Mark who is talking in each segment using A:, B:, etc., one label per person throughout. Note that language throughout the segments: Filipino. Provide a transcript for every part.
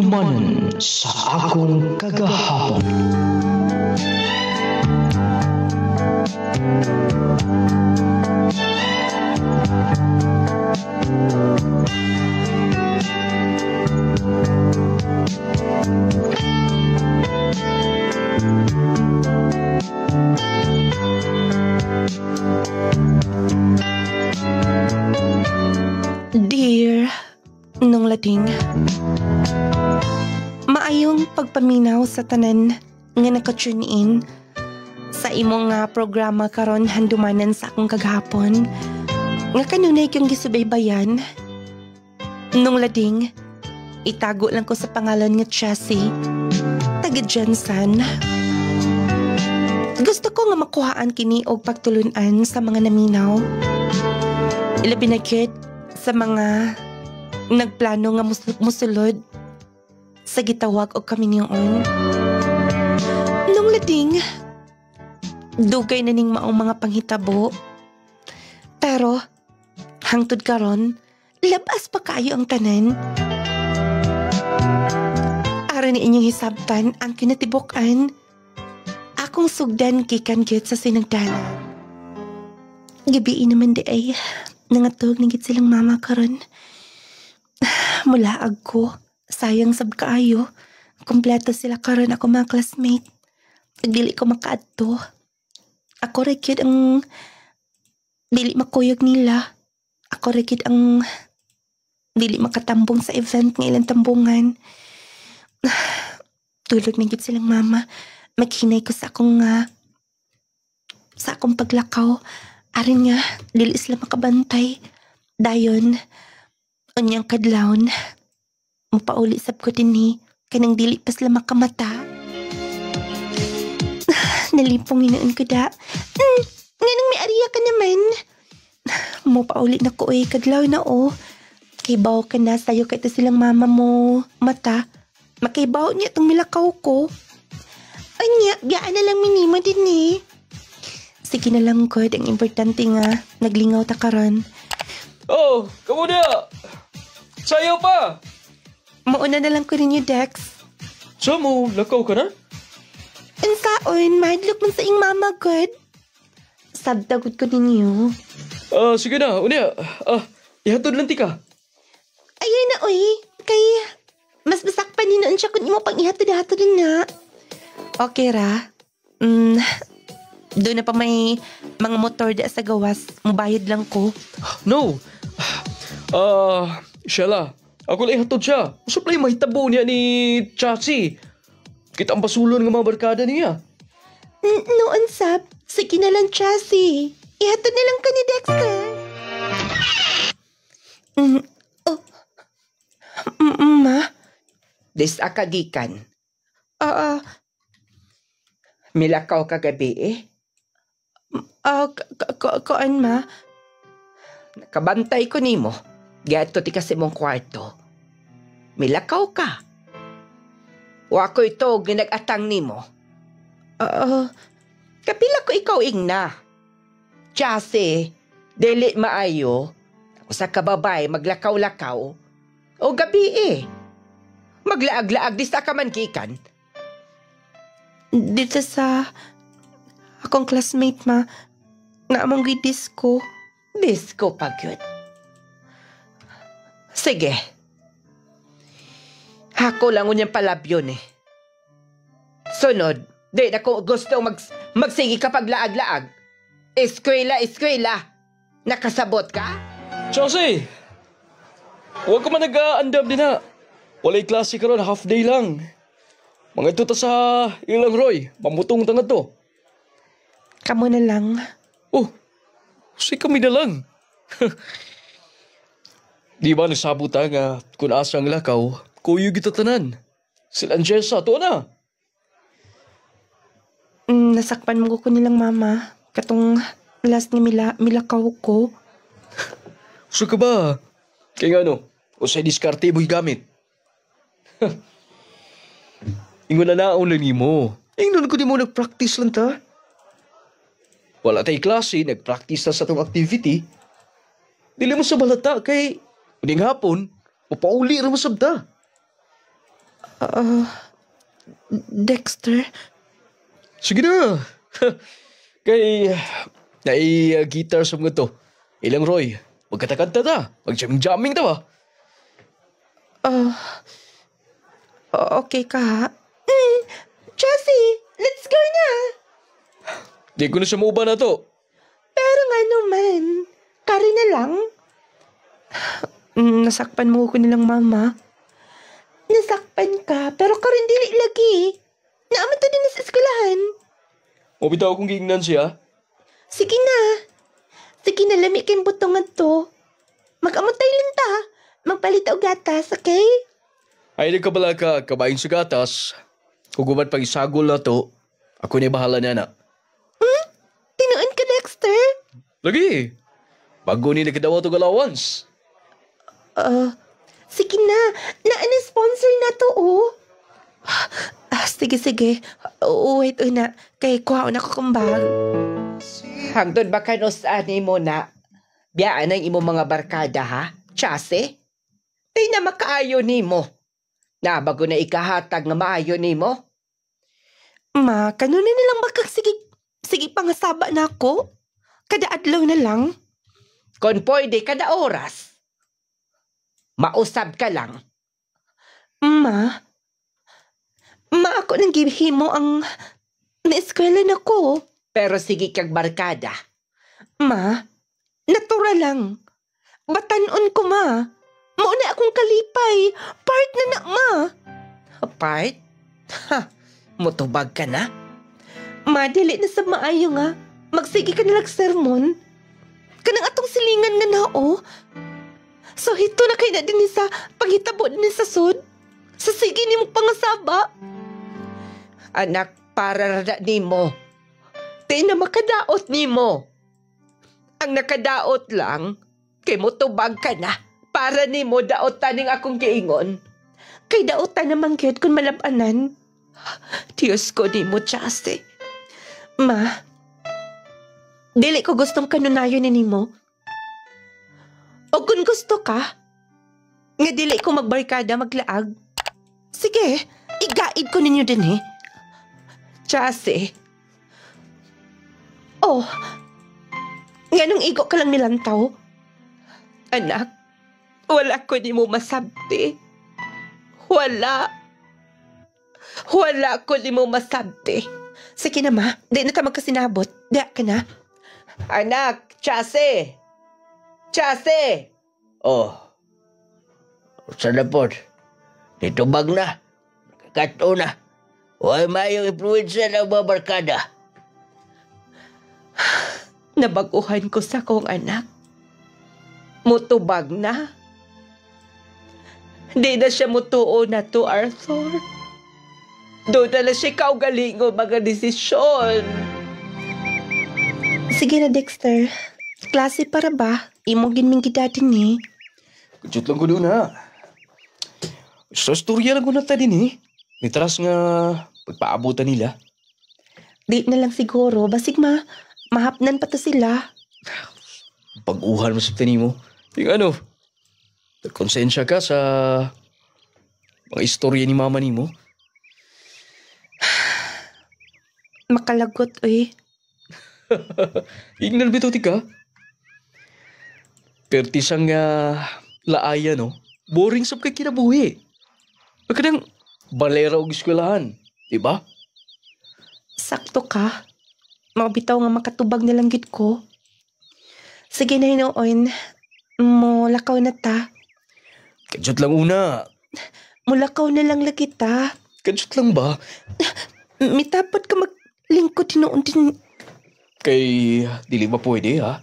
A: Handumanan sa akong kagahapon.
B: Dear Nung Lading, maayong pagpaminaw sa tanan nga naka-tune in sa imong nga programa karon handumanan sa akong kaghapon nga kanunay kong gisubaybayan. Nung Lading, itago lang ko sa pangalan nga Chassie, taga Jansan. Gusto ko nga makuhaan kini og pagtulunan sa mga naminaw. Ilabi na gyud sa mga nagplano nga musulod sa gitawag og kami niyoon. Nung Lading, dugay na ning maong mga panghitabo. Pero hangtod karon, labas pa kayo ang tanan. Ara ni inyong hisabtan ang kinatibok-an. Akong sugdan gikan gyud sa sinagdala. Gabi naman di ay nangatog na gid silang mama karon. Mulaag ko, sayang sab kaayo. Kompleto sila karon ako mga classmate. Dili ko makaadto. Ako ra gyud ang dili makuyog nila. Ako ra gyud ang dili makatambong sa event ng ilang tambungan. Tulog na gyud silang mama. Maghinay ko sa akong paglakaw. Arin nga, dili sila makabantay. Dayon, unyang kadlawon, mapauli sab ko dinhi, kanang dili pa sila makamata. Nalipong inoon ko da. Nganong may ariya ka naman. Mapauli na ko kadlaw na Kaybaw ka na sayo kay silang mama mo mata. Makaybaw niya itong milakaw ko. Anya, biyaan na lang minimo din. Sige na lang, God. Ang importante nga, naglingaw ta karon.
C: Oh, kamu na! Sayaw pa!
B: Mauna na lang ko ninyo, Dex.
C: So mo, lakaw ka na?
B: Ang saon, madlook man sa ing mama, God. Sabtagod ko ninyo.
C: Sige na, unya. Ihatod lang tika.
B: Ayun na, Kay, mas basak pa ninoon siya kung imo pang ihatod-hatod na. Okay ra. Doon na pa may mga motor da sa gawas. Mubayad lang ko.
C: No. Shala. Ako lang ihatod siya. Usap lang mahitabo niya ni Chachi. Kita ang basulon ng mga barkada niya.
B: Noon, Sab. Sige na lang, Chachi. Ihatod na lang ka ni Dexter. Ma?
D: Dis akagikan. Milakaw ka gabi
B: Koan, ma?
D: Nakabantay ko nimo. Gato ti kasi mong kwarto. Milakaw ka. Wa ko ito ginag-atang nimo. Kapila ko ikaw ingna. Chase, dili maayo. Ako sa kababay maglakaw-lakaw. O gabi Maglaag-laag di sa kamankikan.
B: Dito sa akong classmate, ma, na among disco.
D: Disco pa gyud. Sige. Hako lang unyang palabyon Sunod, di na ko gusto magsigi kapag laag-laag. Eskwela. Nakasabot ka?
C: Chelsea! Huwag ka man nag-aandam din na. Walay klase ka ron, half day lang. Mga ito ta sa ilang Roy, mamutong ta na to.
B: Kamu na lang.
C: Oh, si kami na lang. Di ba nagsabota nga kung asang lakaw, kuyo kita tanan. Sila Jessa, to na.
B: Nasakpan mo ko nilang mama. Katong last ni milakaw ko.
C: So ka ba? Kaya nga o sa diskarte mo'y gamit. Ingon na naon lang ni mo. Ingon ko di mo nag-practice lang ta. Wala tayo klase, nag-practice na sa itong activity. Dili mo sa balata kay uning hapon, upauli rin mo sabda.
B: Dexter?
C: Sige na. Kay, guitar sa mga to. Ilang Roy, magkatakanta ta. Mag-jamming-jamming ta ba?
B: Okay ka, ha? Jessie, let's go na!
C: Di ko na siya mauba na to.
B: Pero nga naman, kari na lang. Nasakpan mo ko nilang mama. Nasakpan ka, pero karin dili lagi. Naaman to din sa eskwelahan.
C: O bitaw kong giingnan siya.
B: Sige na. Sige na, lami kayong butongan to. Mag-amutay lang ta. Magpalit og gatas, okay?
C: Ay nagkabala ka, kabayin sa gatas. Huguman pag isagol na to, ako na bahala na na.
B: Tinuon ka, Dexter?
C: Lagi. Bago ni nagkadawa to allowance.
B: Sige na. Sponsor na to, oh. Sige. Wait, una. Kay kuhaon ako kumbag.
D: Hangtod ba kanos ani mo na? Biyaan ang imo mga barkada, ha? Chase? Tay na makaayo ni mo. Na bago na ikahatag nga maayo ni mo?
B: Ma, kanunin nilang sige pangasaba na ako. Kada adlaw na lang.
D: Kon pwede kada oras. Mausab ka lang.
B: Ma, ako nang gibihimo ang na-eskwela na ko.
D: Pero sige kag barkada.
B: Ma, natural lang. Batanon ko, ma. Mauna akong kalipay. Part na, ma.
D: Apart? Ha, mutubag ka na?
B: Ma, dili na sa maayo nga. Magsige ka nilang sermon. Kanang atong silingan nga na, oh. So, hito na kayo na din sa paghitabo din sa sud. Sa sige ni mong pangasaba.
D: Anak, para rada ni mo. Di na makadaot ni mo. Ang nakadaot lang, kay mutubag ka na. Para ni mo daot taning akong giingon.
B: Kay daotan naman gyud kung malabanan. Diyos ko di mo, Chase. Ma, dili ko gustong kanunayon ni mo. O kung gusto ka, nga dili ko magbarkada maglaag. Sige, igaid ko ninyo din eh.
D: Chase,
B: Oh, nga nung igo ka lang nilantaw.
D: anak, wala ko di mo masabti. Wala ko di mo masabti.
B: Sige na, ma. Di na ta magkasinabot. Di ka na.
D: Anak, Chase!
E: Oh. Sa napod. Nitubag na. Nakakato na. Huwag mayong influensya ng mga barkada.
D: Nabaguhan ko sa kong anak. Mutubag na. Di na siya mutuo na to, Arthur. Doon na siya kaugalingo mga desisyon.
B: Sige na, Dexter. Klase para ba? Imo ginming gidatin eh.
C: Kajut lang ko doon ha. Sa storya lang ko na ta din eh. Nitras nga pagpaabutan nila.
B: Di na lang siguro. Basig mahapnan pa to sila.
C: Pag-uhan mo sa tanin mo. Yung ano, nagkonsensya ka sa mga istorya ni mama ni mo.
B: Makalagot, eh.
C: Ignan bito ti ka. Pertisang laaya no. Boring sab kay kinabuhi. Kadang balera og eskwelahan, di ba?
B: Sakto ka. Mabitaw nga makatubag na lang gid ko. Sige na hinoon. Mulakaw na ta.
C: Kajut lang una.
B: Mulakaw na lang lagi ta.
C: Kajut lang ba?
B: Mitapot ka maglingkod hinoon din.
C: Kay dili ba pwede ha?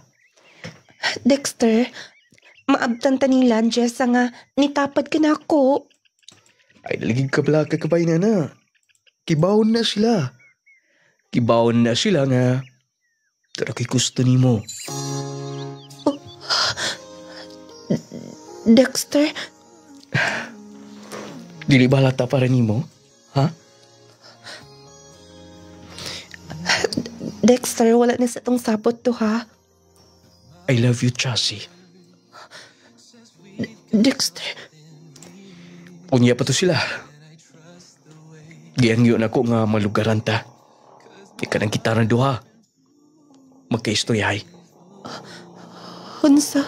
B: Dexter, maabtan ta nilan, Jessa nga nitapad ka na ako.
C: Ay dalagig ka pala kakabay na. Kibawon na sila. Kibawon na sila nga. Tara kay gusto ni mo.
B: Dexter,
C: Dili ba halata pa rin ni mo? Ha?
B: Dexter, wala na sa tong sapot to, ha?
C: I love you, Chassie.
B: Dexter,
C: Unya pa to sila. Giyangyo na ko nga malugaran ta. Ika ng kita ng duha. Magkaistoryahay.
B: Unsa?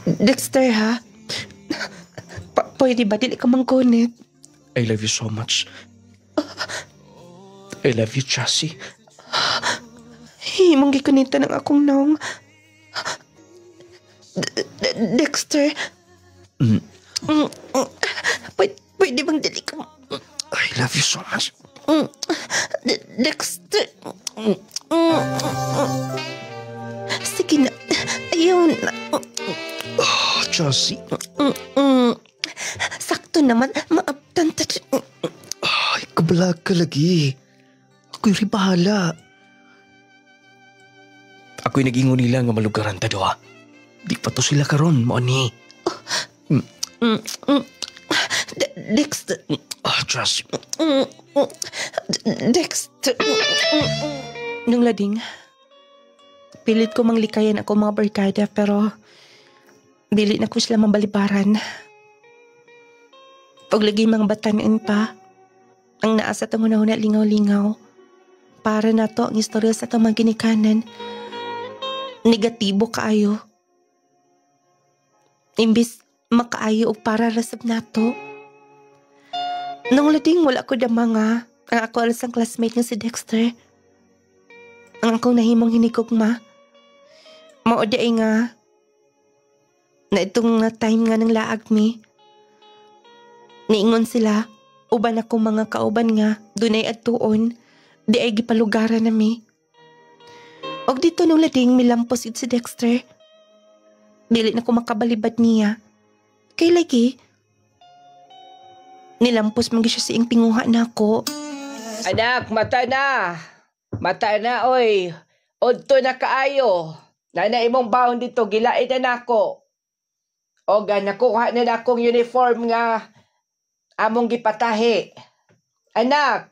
B: Dexter, ha? Pwede ba? Dili ka mangkunit.
C: I love you so much. I love you, Chassie.
B: Himong gikunita ng akong naong. Dexter. Pwede bang dili ka?
C: I love you so much.
B: Dexter. Sige na. Ayaw na.
C: Oh, Chassie.
B: Sakto naman. Maaptan ta.
C: Ay, kabalag ka lagi. Ako'y ribahala. Ako'y nag-ingon nila nga malugaran ta doha. Di pa to sila karon, mo ni.
B: Dexter.
C: Chassie.
B: Dexter. Nung lading, pilit ko manglikayan ako mga barkada pero dili na ko sila mabalibaran. Pag lagi mga batanin pa, ang naasa itong hunahuna lingaw-lingaw. Para na to ang istorya sa itong mga ginikanan. Negatibo kaayo. Imbis makaayo o para rasab na to. Nung lading wala ko dama nga, ang ako alas ang classmate nga si Dexter. Ang akong nahimong hinigugma. Mauday nga, na itong time nga ng laag mi. Niingon sila, uban ako mga kauban nga, dunay adtuon, di ay gipalugaran na mi. Og dito nung lading milampos yun si Dexter. Dili na ko makabalibad niya. Kay lagi, nilampos man siya sa ing pinguha na ako.
D: Anak, mata na. Mata na, oy. Odto na kaayo. Nana imong baon dito, gilain na nako. O nakuha na akong uniform nga among gipatahi. Anak.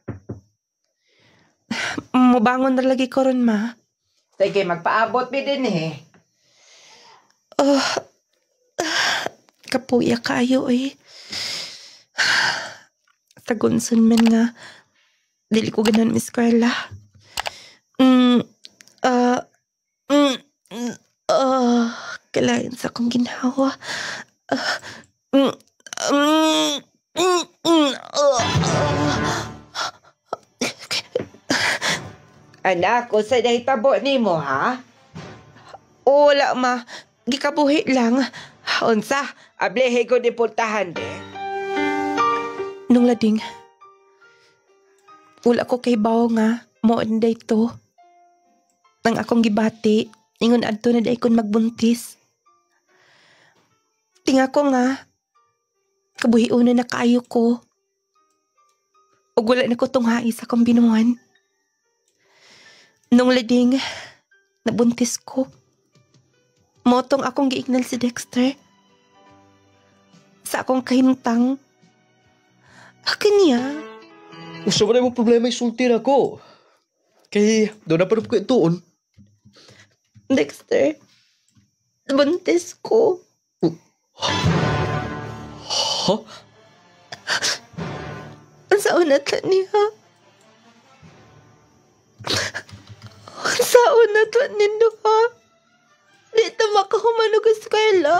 B: Mubangon na lagi ko ron, ma.
D: Sige, magpaabot mi din eh.
B: Kapuya kayo eh. Tagunson man nga. Dili ko ganon, Miss Carla. Kalayan sa akong ginawa.
D: Anak, usa na hitabo nimo ha?
B: Wala, ma. Gikabuhi lang.
D: Unsa, ablehe ko di puntahan de.
B: Nung lading, wala ko kay bawo nga, moonday to. Nang akong gibati, ingon adto na day kon magbuntis. Tinga ko nga, kabuhiuna na kaayo ko. Ug wala na ko tunghai sa akong binuan. Nung lading, nabuntis ko. Motong akong giignal si Dexter. Sa akong kahimtang, akin niya.
C: Gusto mo na yung problema isulti na ko. Kaya doon na pa rin ko ituon.
B: Dexter, buntis ko.
C: Ha?
B: Ang saunat na niya. Ang saunat na nindo ha. Dito makahumanog sa Carla.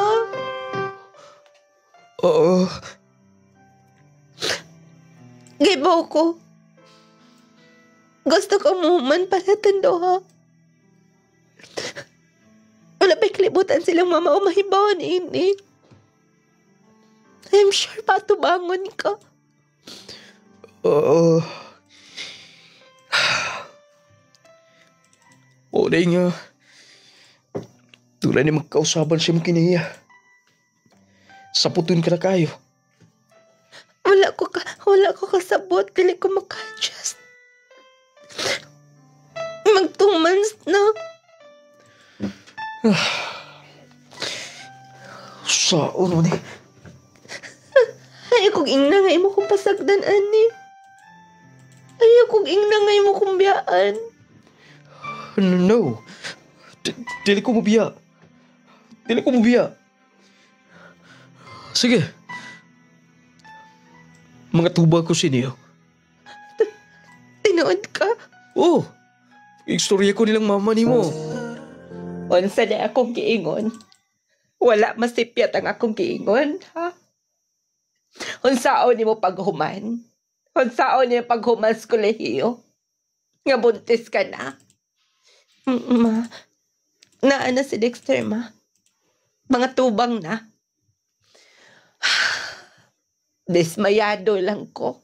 C: Oo.
B: Gibaw ko. Gusto ko muman pala tando ha. Wala pa'y kalibutan silang mama o mahibaw ni ini. I'm sure patubangon ka.
C: Oo. Uday nga. Tulad ni magkausaban siya makiniya. Saputin ka na kayo.
B: Wala ko kasabot. Dili ko maka-adjust. Mag 2 months na.
C: Saan mo ni?
B: Ayaw kong ingnangay mo kung pasagdan, ani. Ayaw kong ingnangay mo kung biyaan.
C: No. Dili ko mabiya. Dili ko mabiya. Sige. Mga tuba ko siniyo.
D: Tinuod ka?
C: Oh, istorya ko nilang mama ni mo.
D: Unsa na akong giingon? Wala masipyat ang akong giingon, ha? Unsaon ni mo paghuman? Unsaon ni paghuman sa kolehiyo? Nga buntis ka na?
B: Ma, naana si Dexter, ma.
D: Mga tubang na. Dismayado lang ko.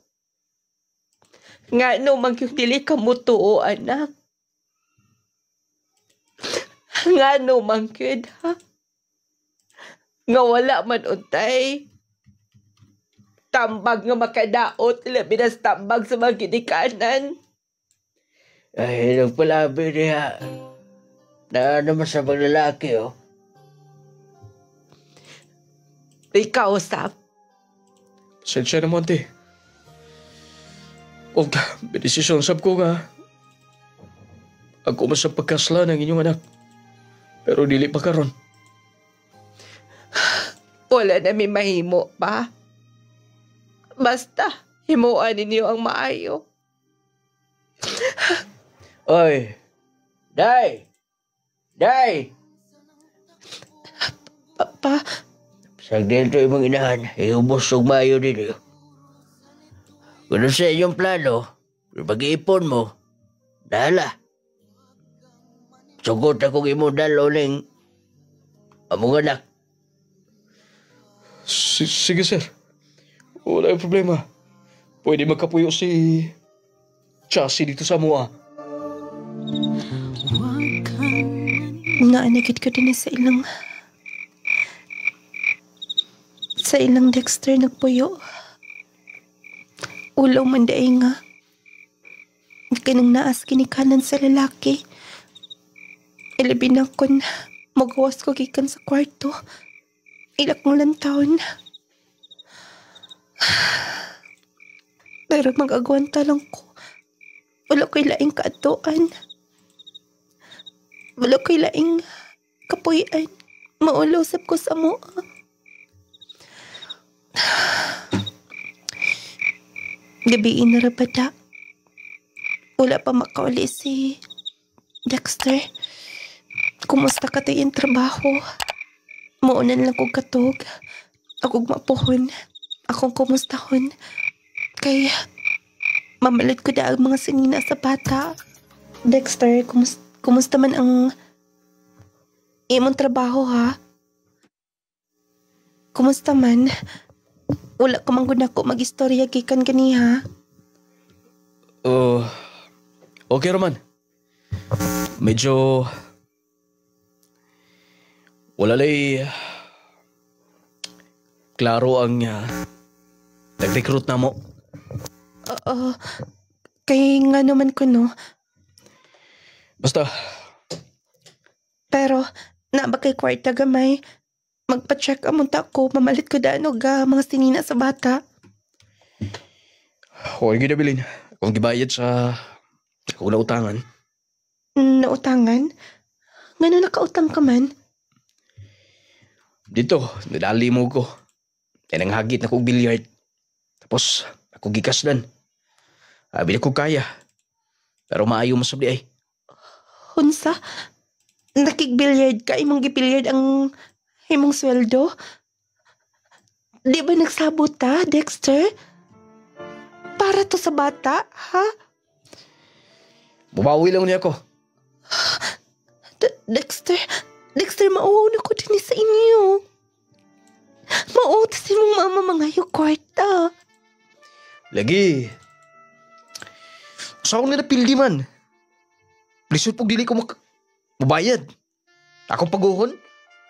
D: Nga no mang yung dili ka mo tuo, anak. Nga no mang yun, ha? Nga wala man untay. Tambag nga makadaot, labi na tambag sa mga ginikanan.
E: Ay, nagpalabi niya. Na naman sa mga lalaki, oh.
D: Ikaw, Sap.
C: Sensya naman, te. O, bidesisyon sab ko nga. Ako mas sa pagkasla ng inyong anak. Pero dili pa karon.
D: Wala na may mahimo pa. Basta, himuan ninyo ang maayo.
E: Oy! Day! Day!
B: Papa,
E: Sag dito imong inahan, iubos og mayo din yun. Kung sa inyong plano, pag-iipon mo, dala. Sugot akong imong dalo ng among anak.
C: Sige, sir. Wala yung problema. Pwede magkapuyo si Chassis dito sa mua.
B: naanagid ko din sa ilang Dexter nagpuyo. Ulaw man daay nga. Kanang naas kinikanan sa lalaki. Ilabi na kon magawas ko gikan sa kwarto. Ilak ng lantawon. Pero mag-agwanta lang ko. Wala ko'y laing kaatuan. Wala ko'y laing kapuyan. Maulausap ko sa mua. Gabiin na rabada. Wala pa makauli si Dexter. Kumusta ka tayo yung trabaho? Maunan lang kong katog. Akong mapuhon. Akong kumustahon. Kaya mamalit ko da ang mga sinina sa bata. Dexter, kumusta man ang imong trabaho, ha? Kumusta man? Wala ka mangguna ko mag-istorya gikan ganiha.
C: Okay raman. Medyo wala lay klaro ang nag-recruit na mo.
B: Kay nga naman ko, no?
C: Basta,
B: Pero, na ba kay kwarta gamay? Magpa-check amon ta ko, mamalit ko daan og mga sinina sa bata.
C: huwag ginabilin. Kung gibayad sa akong nautangan.
B: Nautangan? Ngano nakautang ka man?
C: Dito, nadali mo ko. Nanghagit na kong bilyard. Tapos, ako gikasdan. Abi na ko kaya. Pero maayo mo sabdi ay.
B: Hunsa? Nakigbilyard ka, imong gibilyard ang imong sweldo? Di ba nagsabot ta, Dexter? Para to sa bata, ha?
C: Bumawi lang niya ako.
B: Dexter, mauuna ko din sa inyo. Mautas imong mama mangayo kwarta.
C: Lagi. Sa akong napildi man. Please pag dili ko mabayad. Akong paguhon.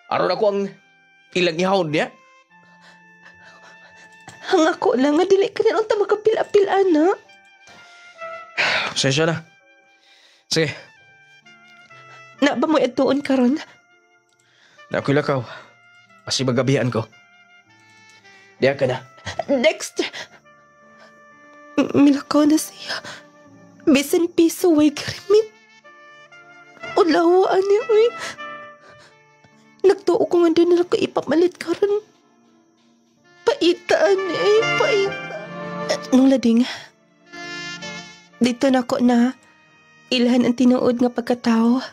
C: Aron ako ang ilang ihawon niya.
B: Hang ako lang nga dili ka na unta makapil-apil, ana.
C: Pasensya na. Sige,
B: Na ba mo ituon karon?
C: na ako'y lakaw. Kasi magabihan ko. Diya ka na.
B: Dexter! Milakaw na siya. Bisan piso, way karimit. Ulawaan niya, uy. Nagtuo ko nga doon na nakaipapalit karon. Paitaan, paita. Nung lading, dito na ko na ilhan ang tinuod nga pagkatao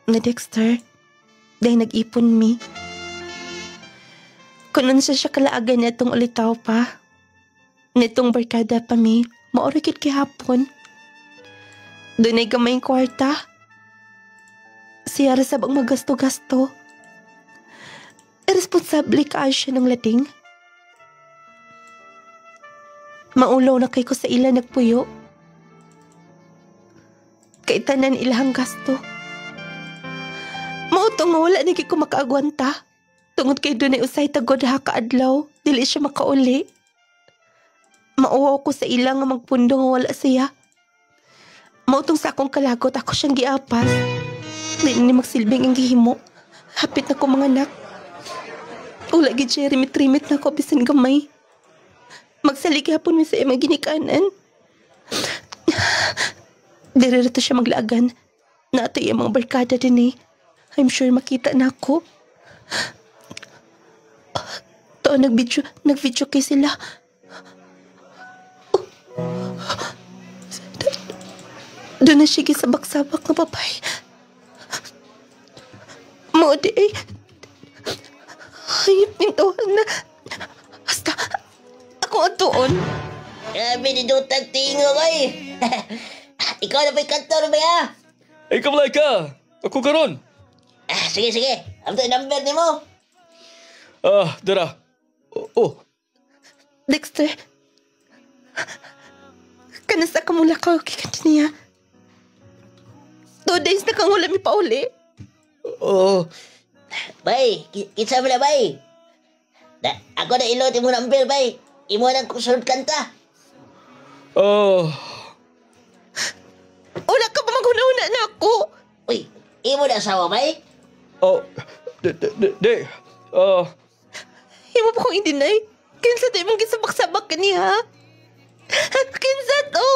B: na Dexter dahil nag-ipon mi. Kung nun siya kalaagan na itong ulitaw pa, nitong barkada pa mi, maorikit kihapon. Doon ay gamayng kwarta. Siya rasab ang magasto-gasto. Irresponsable ka siya ng lading. Maulaw na kay ko sa ila nagpuyo. Kay tanan ilahang gasto. Mautong nga wala na ko makaagwanta. Tungod kay doon ay usay tagod ha kaadlaw. Dili siya makauli. Mauwaw ko sa ila nga magpundo nga wala siya. Mautong sa akong kalagot ako siyang giapas. Dili ni magsilbing ang gihimo. Hapit na ko mga anak. Ula gi Jeremy-trimit na ko bisan gamay. Magsaligi hapon mi sa imang ginikanan. Dirito siya maglaagan. Na ito yung mga barkada din eh. I'm sure makita na ako. To nag-video kay sila. Doon na siya gisabak-sabak na babay. Mo di ay hayop ng tuhan na basta ako atuon.
E: Grabe ni Dutang tingo ay. Ikaw na ba'y kantor ba ya?
C: Ay, kablay ka! Ako karon.
E: Sige. Ano yung number ni mo?
C: Dara. Oh.
B: Dexter, kanasa ka mula ka kikat niya. 2 days na kang wala mi pauli.
E: Bay, kitsa mo na bay. Ako na ilot mo number bay. Imo nang kusunod kanta.
B: Wala ka ba maghuna-huna na ako?
E: Uy, imo na asawa bay?
B: Himo pa kong indinay. Kinsa tayo mong gisabak-sabak ka niya. Kinsa to?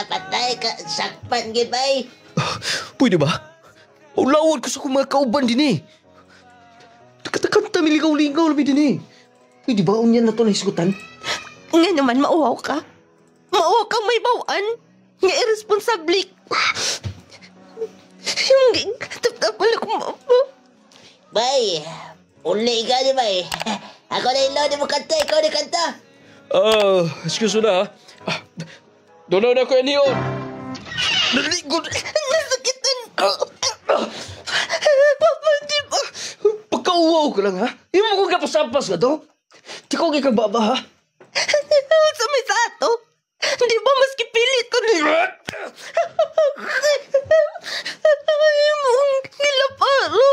E: Patay ka. Sakpan gid bay.
C: Pwede ba? Ulawad ko sa kong mga kauban din eh. Takata miligaw-ligaw labi din eh. Pwede ba unyan na to na hisgutan?
B: Nga naman, mauwaw ka. Mauwaw kang may bawaan. Nga irresponsable. Yung tap-tap wala kong mauwaw.
E: Bay, uli ka di bay. Ako na ilaw di mo kanta. Ikaw na kanta.
C: Excuse mo na ha. Doon na ko yan yun. Naligod.
B: Nasakitan ko. Papa, di ba?
C: Pagkauwaw ka lang ha. Hindi mo kong kapasampas ka to. Di ko kikababa ha.
B: Sa may sato. Di ba maski pilit ko niya? Ay mong gilaparo.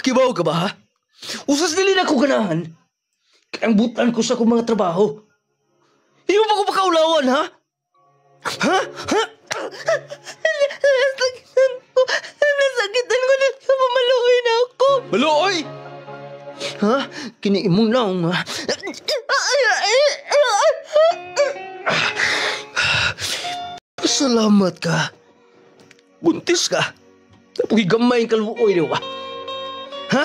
C: Kibaw ka ba ha? Usas nili na ko ganahan. Kaya ang butan ko sa kong mga trabaho. Hindi mo ba ko pakaulawan ha? Ha?
B: Nasakitan ko na pamaluoy na ako.
C: Maluoy! Ha? Kiniimong naong ha? Pasalamat ka. Buntis ka. Tapos gamay ang kaluoy di ba? Ha?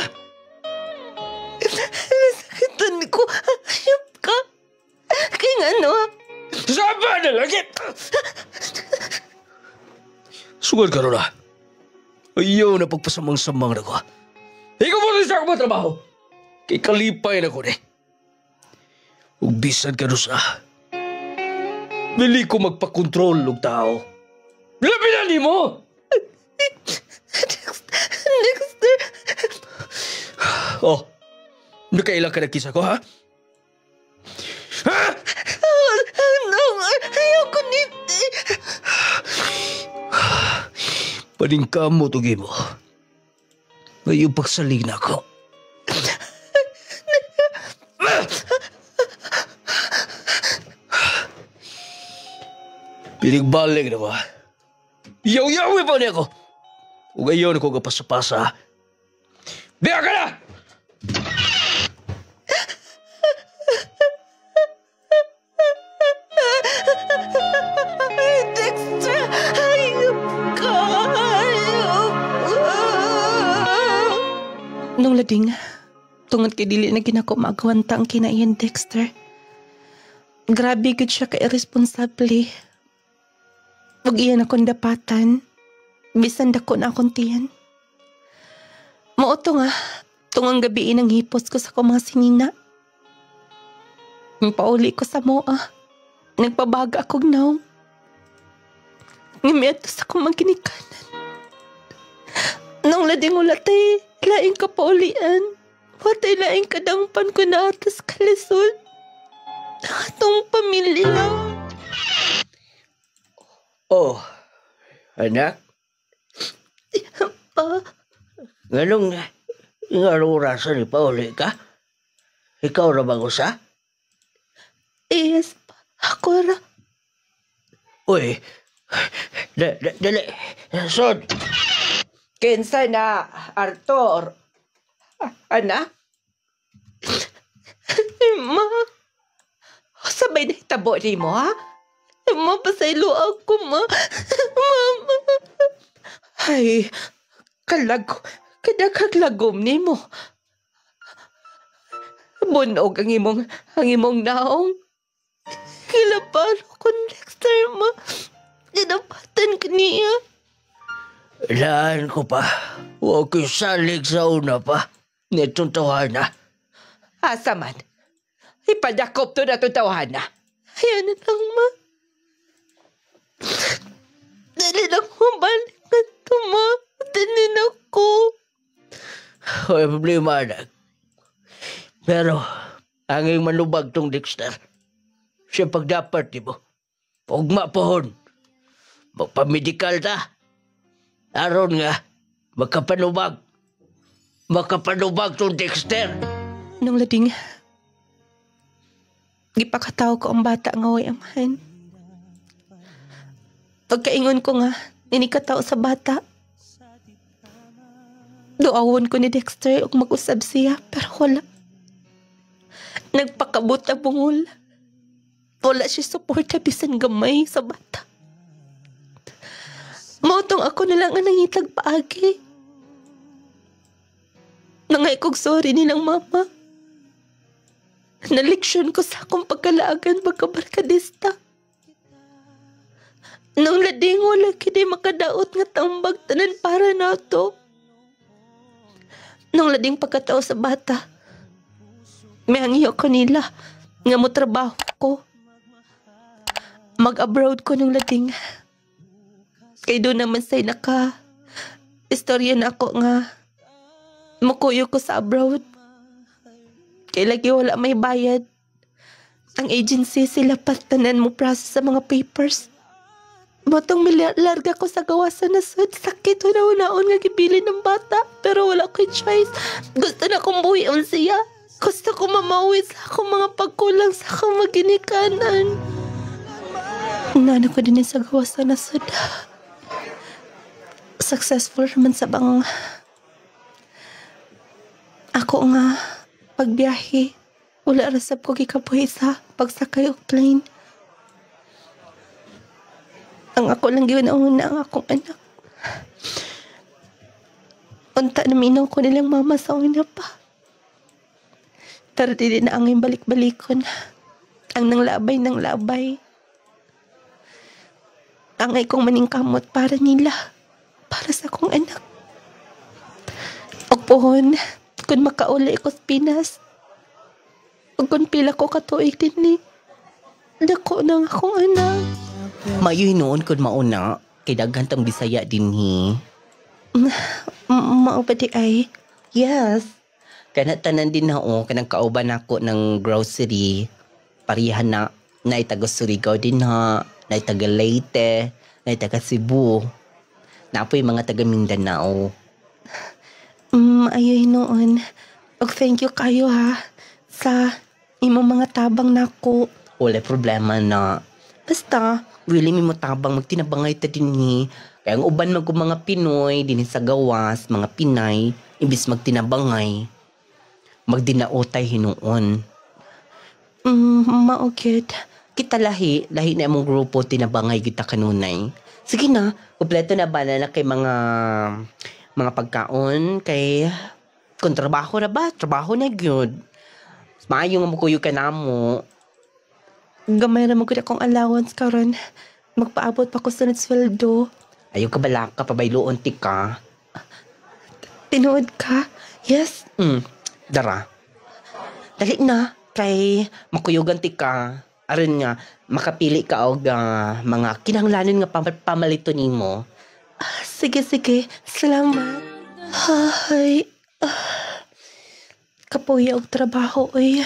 B: Nasakitan ko. Ayop ka. Kaya nga ano?
C: Saba na lagi! Sugod ka ron ha? Ayaw na pagpasamang-samang na ko. Ikaw mo rin sa akong trabaho. Kay kalipay na ko ni. Ug bisan ka sa. Dili ko magpakontrol og tao. Labi na ni mo!
B: Dexter.
C: Oh, nakailang ka nagkisa ko ha? Ha?
B: No, ayoko niti.
C: Paning ka mo tugi mo. Ngayon pagsalig na ako. Pinigbalik na ba? Yaw-yawi pa niya ako. O ngayon ako kapasa-pasa. Biya ka na!
B: Dexter, hayop ka. Nung lading, tungod kay dili na ginako maagwanta ang kinaiyan, Dexter. Grabe gud siya ka-irresponsable. Ug iyan akong dapatan. Bisan dako na akong tiyan. Mao to nga, tungang gabi nang hipos ko sa akong mga sinina. Pauli ko sa moa. Nagpabaga akong naong. Ngimiadto sa akong maginikanan. Nang lading ulatay, laing kapaulian. Watay laing kadangpan ko na atas kalisod. Atong pamilya.
E: Oh, anak,
B: Pa,
E: nganong orasan ni Pauli ka? Ikaw na bang usa?
B: yes pa. Ako ra.
E: Uy, dali, Sod.
D: Kinsa na, Arthur? Anak?
B: Ma,
D: Sabay na hitabo ni mo, ha?
B: mapasaylo ako, ma. Mama.
D: Ay, kadakaglagom ni mo. Bunog ang imong naong.
B: Kilapalo ko, Dexter, ma. Dinapatan ka niya.
E: Laan ko pa. Huwag ko'y salig sa una pa. Nitong tawana.
D: Asa man? Ipadakop to na itong tawahan na.
B: Ayan na lang, ma. Dali lang mabalik na to, ma. Tanin ako.
E: Huwag problema, anak. Pero, anging manubag tong Dexter. Siya pagdapat, di mo. Pugma pohon. Magpamedikal ta. Aron nga, makapanubag. Makapanubag tong Dexter.
B: Nung lading, gipakataw ko ang bata nga way amahan. Pagkaingon ko nga, ninikataw sa bata. Duawon ko ni Dexter ug mag-usab siya, pero wala. Nagpakabot ang bungol. Wala siya suporta bisan gamay sa bata. Mautong ako na lang ang nangitag paagi. Nangay kog sorry nilang mama. Naleksyon ko sa akong pagkalaagan pagkabarkadista. Nung lading wala kini makadaot nga tambag tanan para nato. Nung lading pagkatao sa bata, may hangyo ko nila nga mo trabaho ko. Mag-abroad ko nung lading. Kay doon naman say istorya na ako nga mukuyo ko sa abroad. Kay lagi wala may bayad. Ang agency sila patanan mo process sa mga papers. Matong larga ko sa gawasan na sad. Sakit una-unaon nga gibili ng bata. Pero wala ko'y choice. Gusto na kong buwion siya. Gusto ko mamawi sa akong mga pagkulang sa akong maginikanan. Nana ko din sa gawasan na sad. Successful naman sa bang ako nga pagbiyahe. Wala rasab ko gikabuhi sa pagsakay og plane. Ang ako lang yun ang akong anak. Unta na minaw ko nilang mama sa una pa. Pero di na angin balik-balikon. Ang nanglabay ng labay. Angay kong maningkamot para nila. Para sa akong anak. Og pohon, kung makauli ko sa Pinas. Og kung pila ko katuig din ni. Dako ng akong anak.
F: Mayoy noon kung mauna, kay daghan tang Bisaya dinhi.
B: Mao ba di ay?
F: Yes. Kana tanan din na kanang kauban ako ng grocery. Parihan na taga Surigao din ha, taga Leyte, taga Cebu. Napoy mga taga Mindanao.
B: Ayoy noon. Og thank you kayo ha sa imong mga tabang nako.
F: Wala problema na.
B: Basta,
F: Really, may matabang magtinabangay ta dinhi. Kaya ang uban mag mga Pinoy, dinhi sa gawas, mga Pinay, imbis magtinabangay, magdinaotay hinuon.
B: maugid.
F: Kita lahi na among grupo, tinabangay kita kanunay. Sige na, kumpleto na ba na kay mga pagkaon, kay kung trabaho na ba, trabaho na gyud. Maayo nga mo kuyo ka na mo.
B: Gamay ra mo gud akong allowance karon. Magpaabot pa ko sa sweldo.
F: Ayaw ka bala ka, pabayloon ti ka.
B: Tinuod ka? Yes.
F: Dara. Dali na, kay makuyugan ti ka. Aron nga, makapili ka og mga kinahanglanon nga pamalito nimo.
B: Sige. Salamat. Hay. Kapuya og trabaho, oy.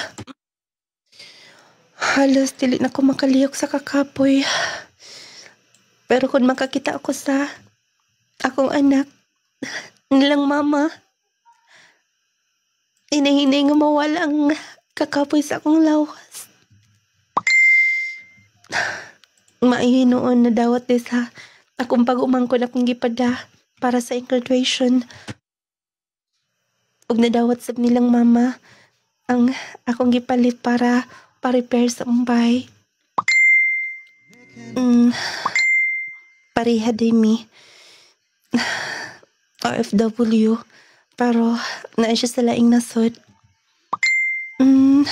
B: Halos dili na ko makaliyok sa kakapoy. Pero kung makakita ako sa akong anak, nilang mama, inahinay nga mawala ang kakapoy sa akong lawas. Maihinoon na dawat din sa akong pag-umangkon akong gipada para sa graduation. Ug nadawat sa nilang mama ang akong gipalit para pa-repair sa umbay. Pareha din mi. OFW. Pero naa siya sa laing nasod. Ang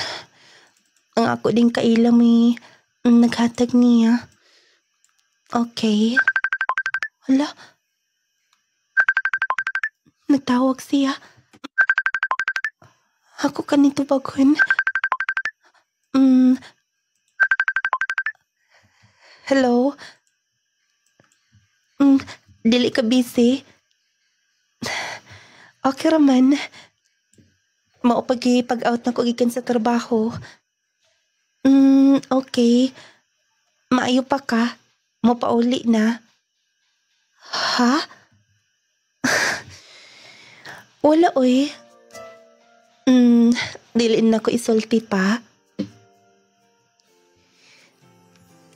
B: ako din kaila may naghatag niya. Okay. Hala. Nagtawag siya. Ako kanito bagon. Hello? Dili ka busy? Okay raman. Pag-out na ko gikan sa trabaho. Okay. Maayo pa ka? Mapauli na? Ha? Wala oy. Dili na ko isulti pa.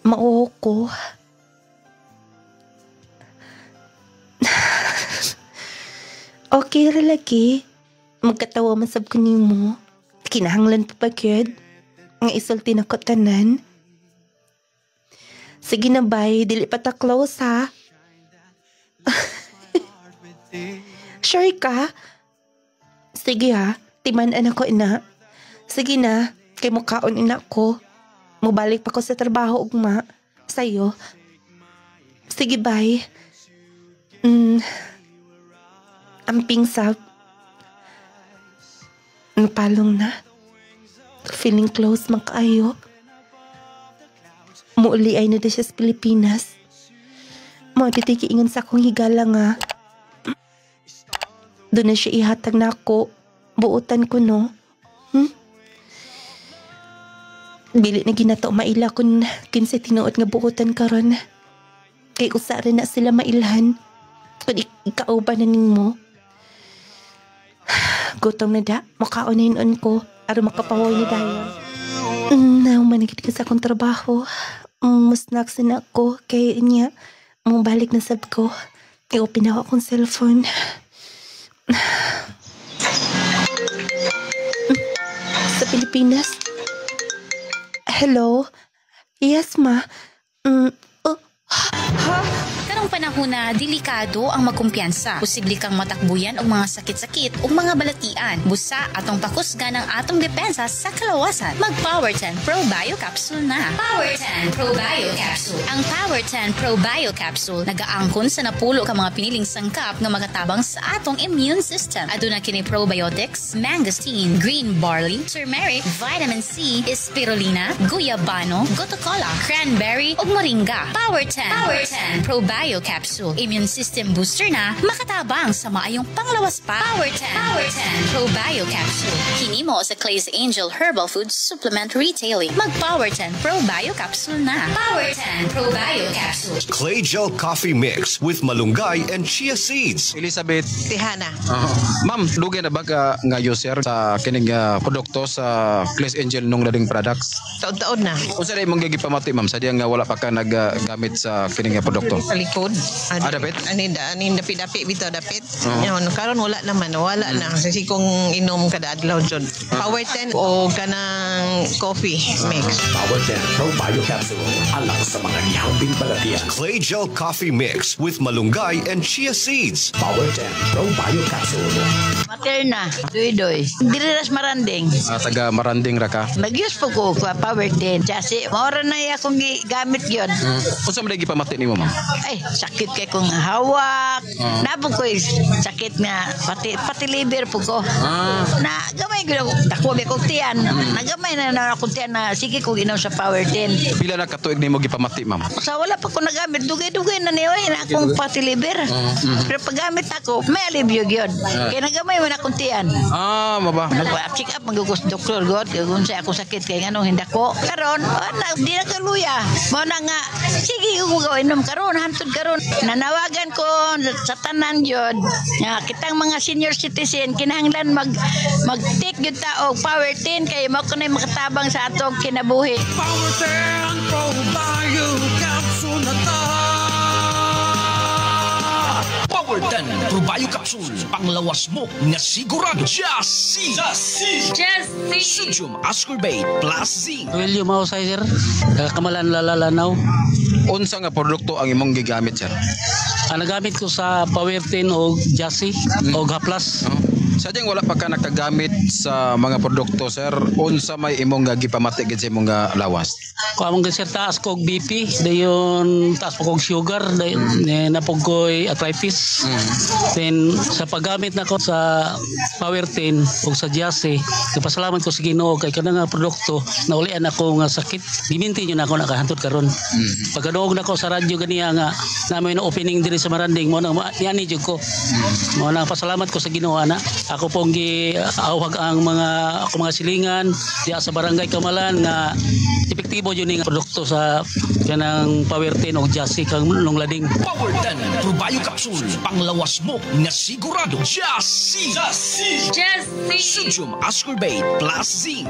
B: Mauho ko. Okay ra lagi. Magkatawa masab ko nimo. Kinahanglan pa ba gyud nga isulti na ko tanan? Sige na bye, dili pa ta close ha. Sure ka? Sige ha, timan-an ako ina. Sige na, kay mukhaon ina ko. Mubalik pa ko sa trabaho ugma. Sa'yo. Sige, bye. Amping sab. Napalong na. Feeling close man kaayo. Muuli ay na siya sa Pilipinas. Matitikiingon sa akong higala nga. Doon na siya ihatag na ako. Buutan ko no. Bili na ginato maila kung kinsa tinuot nga buutan karon. Kay usa rin na sila mailhan. Kung ikauban na ninmo. Gutom na da. Makaon na yun ko. Aron makapawaw ni dayon. Manigit ka sa akong trabaho. Musnaksin ako. Kay niya. Balik na sab ko. I-open ako akong cellphone. Sa Pilipinas. Hello? Yes, ma.
G: Karong panahon na delikado ang magkumpiyansa. Posible kang matakbuyan og mga sakit-sakit ug mga balatian. Busa atong pakusgan ang atong depensa sa kalawasan. Mag Power 10 Pro Bio Capsule na. Power 10 Pro Bio Capsule. Ang Power 10 Pro Bio Capsule nagaangkon sa napulo ka mga piniling sangkap nga magatabang sa atong immune system. Aduna kini probiotics, mangosteen, green barley, turmeric, vitamin C, spirulina, guyabano, gotocola, cranberry ug moringa. Power 10 Pro Bio Capsule. Immune system booster na makatabang sa maayong panglawas pa. Power 10 Pro Bio Capsule. Hinimo sa Clay's Angel Herbal Food Supplement Retailing. Mag Power 10 Pro Bio Capsule na. Power 10 Pro Bio Capsule.
H: Clay Gel Coffee Mix with malunggay and chia seeds.
I: Elizabeth.
J: Tihana.
I: Ma'am, lugay na ba ka nga user sa kining produkto sa Clay's Angel nung lading products?
J: Taon-taon na.
I: Unsa day mong gigipamati ma'am sa diya nga wala pa ka naggamit sa kining produkto?
J: Balik pod.
I: Dapit?
J: Ani dapit bitaw dapit. Yon karon wala naman, wala na kasi kung inom kada adlaw jud. Power 10 o kanang coffee mix.
A: Power 10 Pro Bio Capsule. Alang sa mga nihambing balatian.
H: Clay Gel Coffee Mix with malunggay and chia seeds.
A: Power 10 Pro Bio Capsule.
K: Materna, doy. Diriras maranding.
I: Taga Maranding ra ka.
K: Mag-use po ko Power 10. Kasi maura na akong gamit yun.
I: Unsa man pamati nimo ma'am?
K: Ay, sakit kay kong hawak. Nabog ko sakit nga. Pati liver po ko. Na gamay ko. Dako may kong tiyan. Nagamay na akong tiyan na sige kong inom sa Power 10.
I: Pila na katuig nimo gipamati ma'am?
K: Sa wala pa ko nagamit. Dugay-dugay na niyo na akong pati liver. Pero paggamit ako, may alibyo yun. Kaya nagamay man akong tiyan.
I: Maba.
K: Nag-check up, magugos doktor god. Kung sa ako sakit kay ngano hindi ko. Karon, di na kaluya. Mo na nga, sige ko inom karon, hantod karon. Nanawagan ko sa tanan yun. Nga kitang mga senior citizen kinahanglan mag-take yun ta og Power 10 kay mao kunay makatabang sa atong kinabuhi.
L: Power 10 Pro Bio Capsule na ta.
A: Power 10 Pro Bio Capsule. Panglawas mo nga sigurado. Jassy. Sodium ascorbate plus zinc.
M: William Mausay, sir. Kamalan Lalanaw.
I: Unsa nga produkto ang imong gigamit sir?
M: Nagamit ko sa Power 10 o Jassy o Gaplas.
I: Sadyang wala pa ka nakagamit sa mga produkto sir, unsa may imong gipamati gid sa imong lawas?
M: Kung among sir taas kog BP, dayon taas pa kog sugar, napog ko'y arthritis. Then sa paggamit nako sa Power 10 o sa Jassy, pasalamat ko sa Ginoo kay kana nga produkto naulian ako nga sakit. Giminti niyo na ako nakahantod karon. Pagkaduog nako sa radyo ganiya nga namoy na opening diri sa Maranding mo nang yani jud ko. Mo nang pasalamat ko sa Ginoo ana. Ako pong giawhag ang mga silingan diya sa barangay Kamalan nga epektibo yun nga produkto sa kanang Power 10 o Jassy kang longlading.
A: Power 10 Pro Bio Capsule. Panglawas mo nga sigurado. Jassy. Sodium ascorbate plus zinc.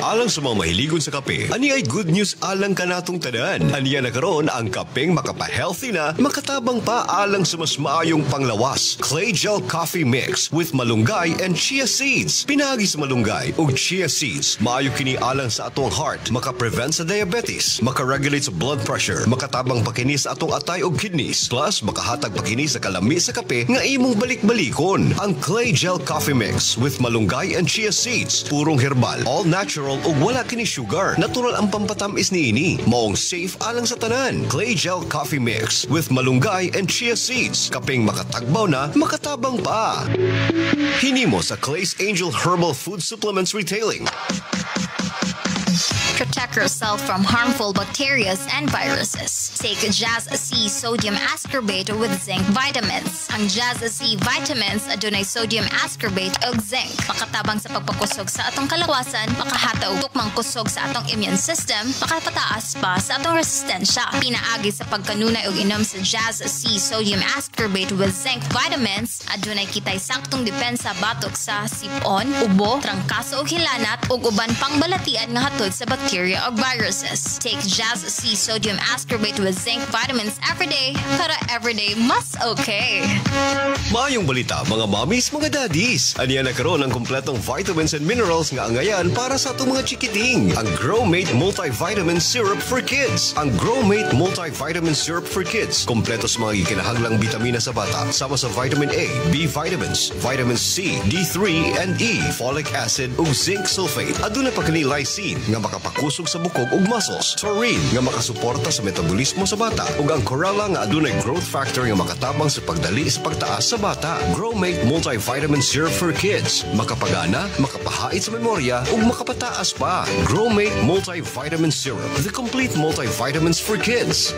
H: Alang sa mga mahiligon sa kape, ani ay good news alang kanatong tanan. Aniya na karon ang kapeng makapa-healthy na, makatabang pa alang sa mas maayong panglawas. Clay Gel Coffee Mix with malunggay and chia seeds. Pinagi sa malunggay ug chia seeds, maayo kini alang sa atong heart, maka-prevent sa diabetes, maka-regulate sa blood pressure, makatabang pa kini sa atong atay ug kidneys, plus makahatag pa kini sa kalami sa kape nga imong balik-balikon. Ang Clay Gel Coffee Mix with malunggay and chia seeds, purong herbal, all natural ug wala kini sugar. Natural ang pampatamis niini, maong safe alang sa tanan. Clay Gel Coffee Mix with malunggay and chia seeds, kapeng makatagbaw na, makatabang pa. Hinimo sa Clay's Angel Herbal Food Supplements Retailing.
N: Protect yourself from harmful bacteria and viruses. Take Jassy Sodium Ascorbate with Zinc Vitamins. Ang Jassy Vitamins adunay sodium ascorbate ug zinc. Makatabang sa pagpakusog sa atong kalawasan, makahataw tukmang kusog sa atong immune system, makapataas pa sa atong resistensya. Pinaagi sa pagkanunay ug inom sa Jassy Sodium Ascorbate with Zinc Vitamins, adunay kitay saktong depensa batok sa sipon, ubo, trangkaso ug hilanat ug uban pang balatian nga hatod sa bacteria or viruses. Take Jassy Sodium Ascorbate with Zinc Vitamins every day para everyday mas okay.
H: Maayong balita mga mommies, mga daddies. Aniya na karon ang kompletong vitamins and minerals nga angayan para sa atong mga chikiting. Ang Growmate Multivitamin Syrup for Kids. Ang Growmate Multivitamin Syrup for Kids, kompleto sa mga gikinahanglang bitamina sa bata, sama sa vitamin A, B vitamins, vitamin C, D3 and E, folic acid ug zinc sulfate. Aduna pa kini lysine nga makapakusog sa bukog ug muscles, taurine nga makasuporta sa metabolismo sa bata, ug ang chlorella nga adunay growth factor nga makatabang sa pagdali sa pagtaas sa bata. Growmate Multivitamin Syrup for Kids, makapagana, makapahait sa memorya ug makapataas pa. Growmate Multivitamin Syrup, the complete multivitamins for kids.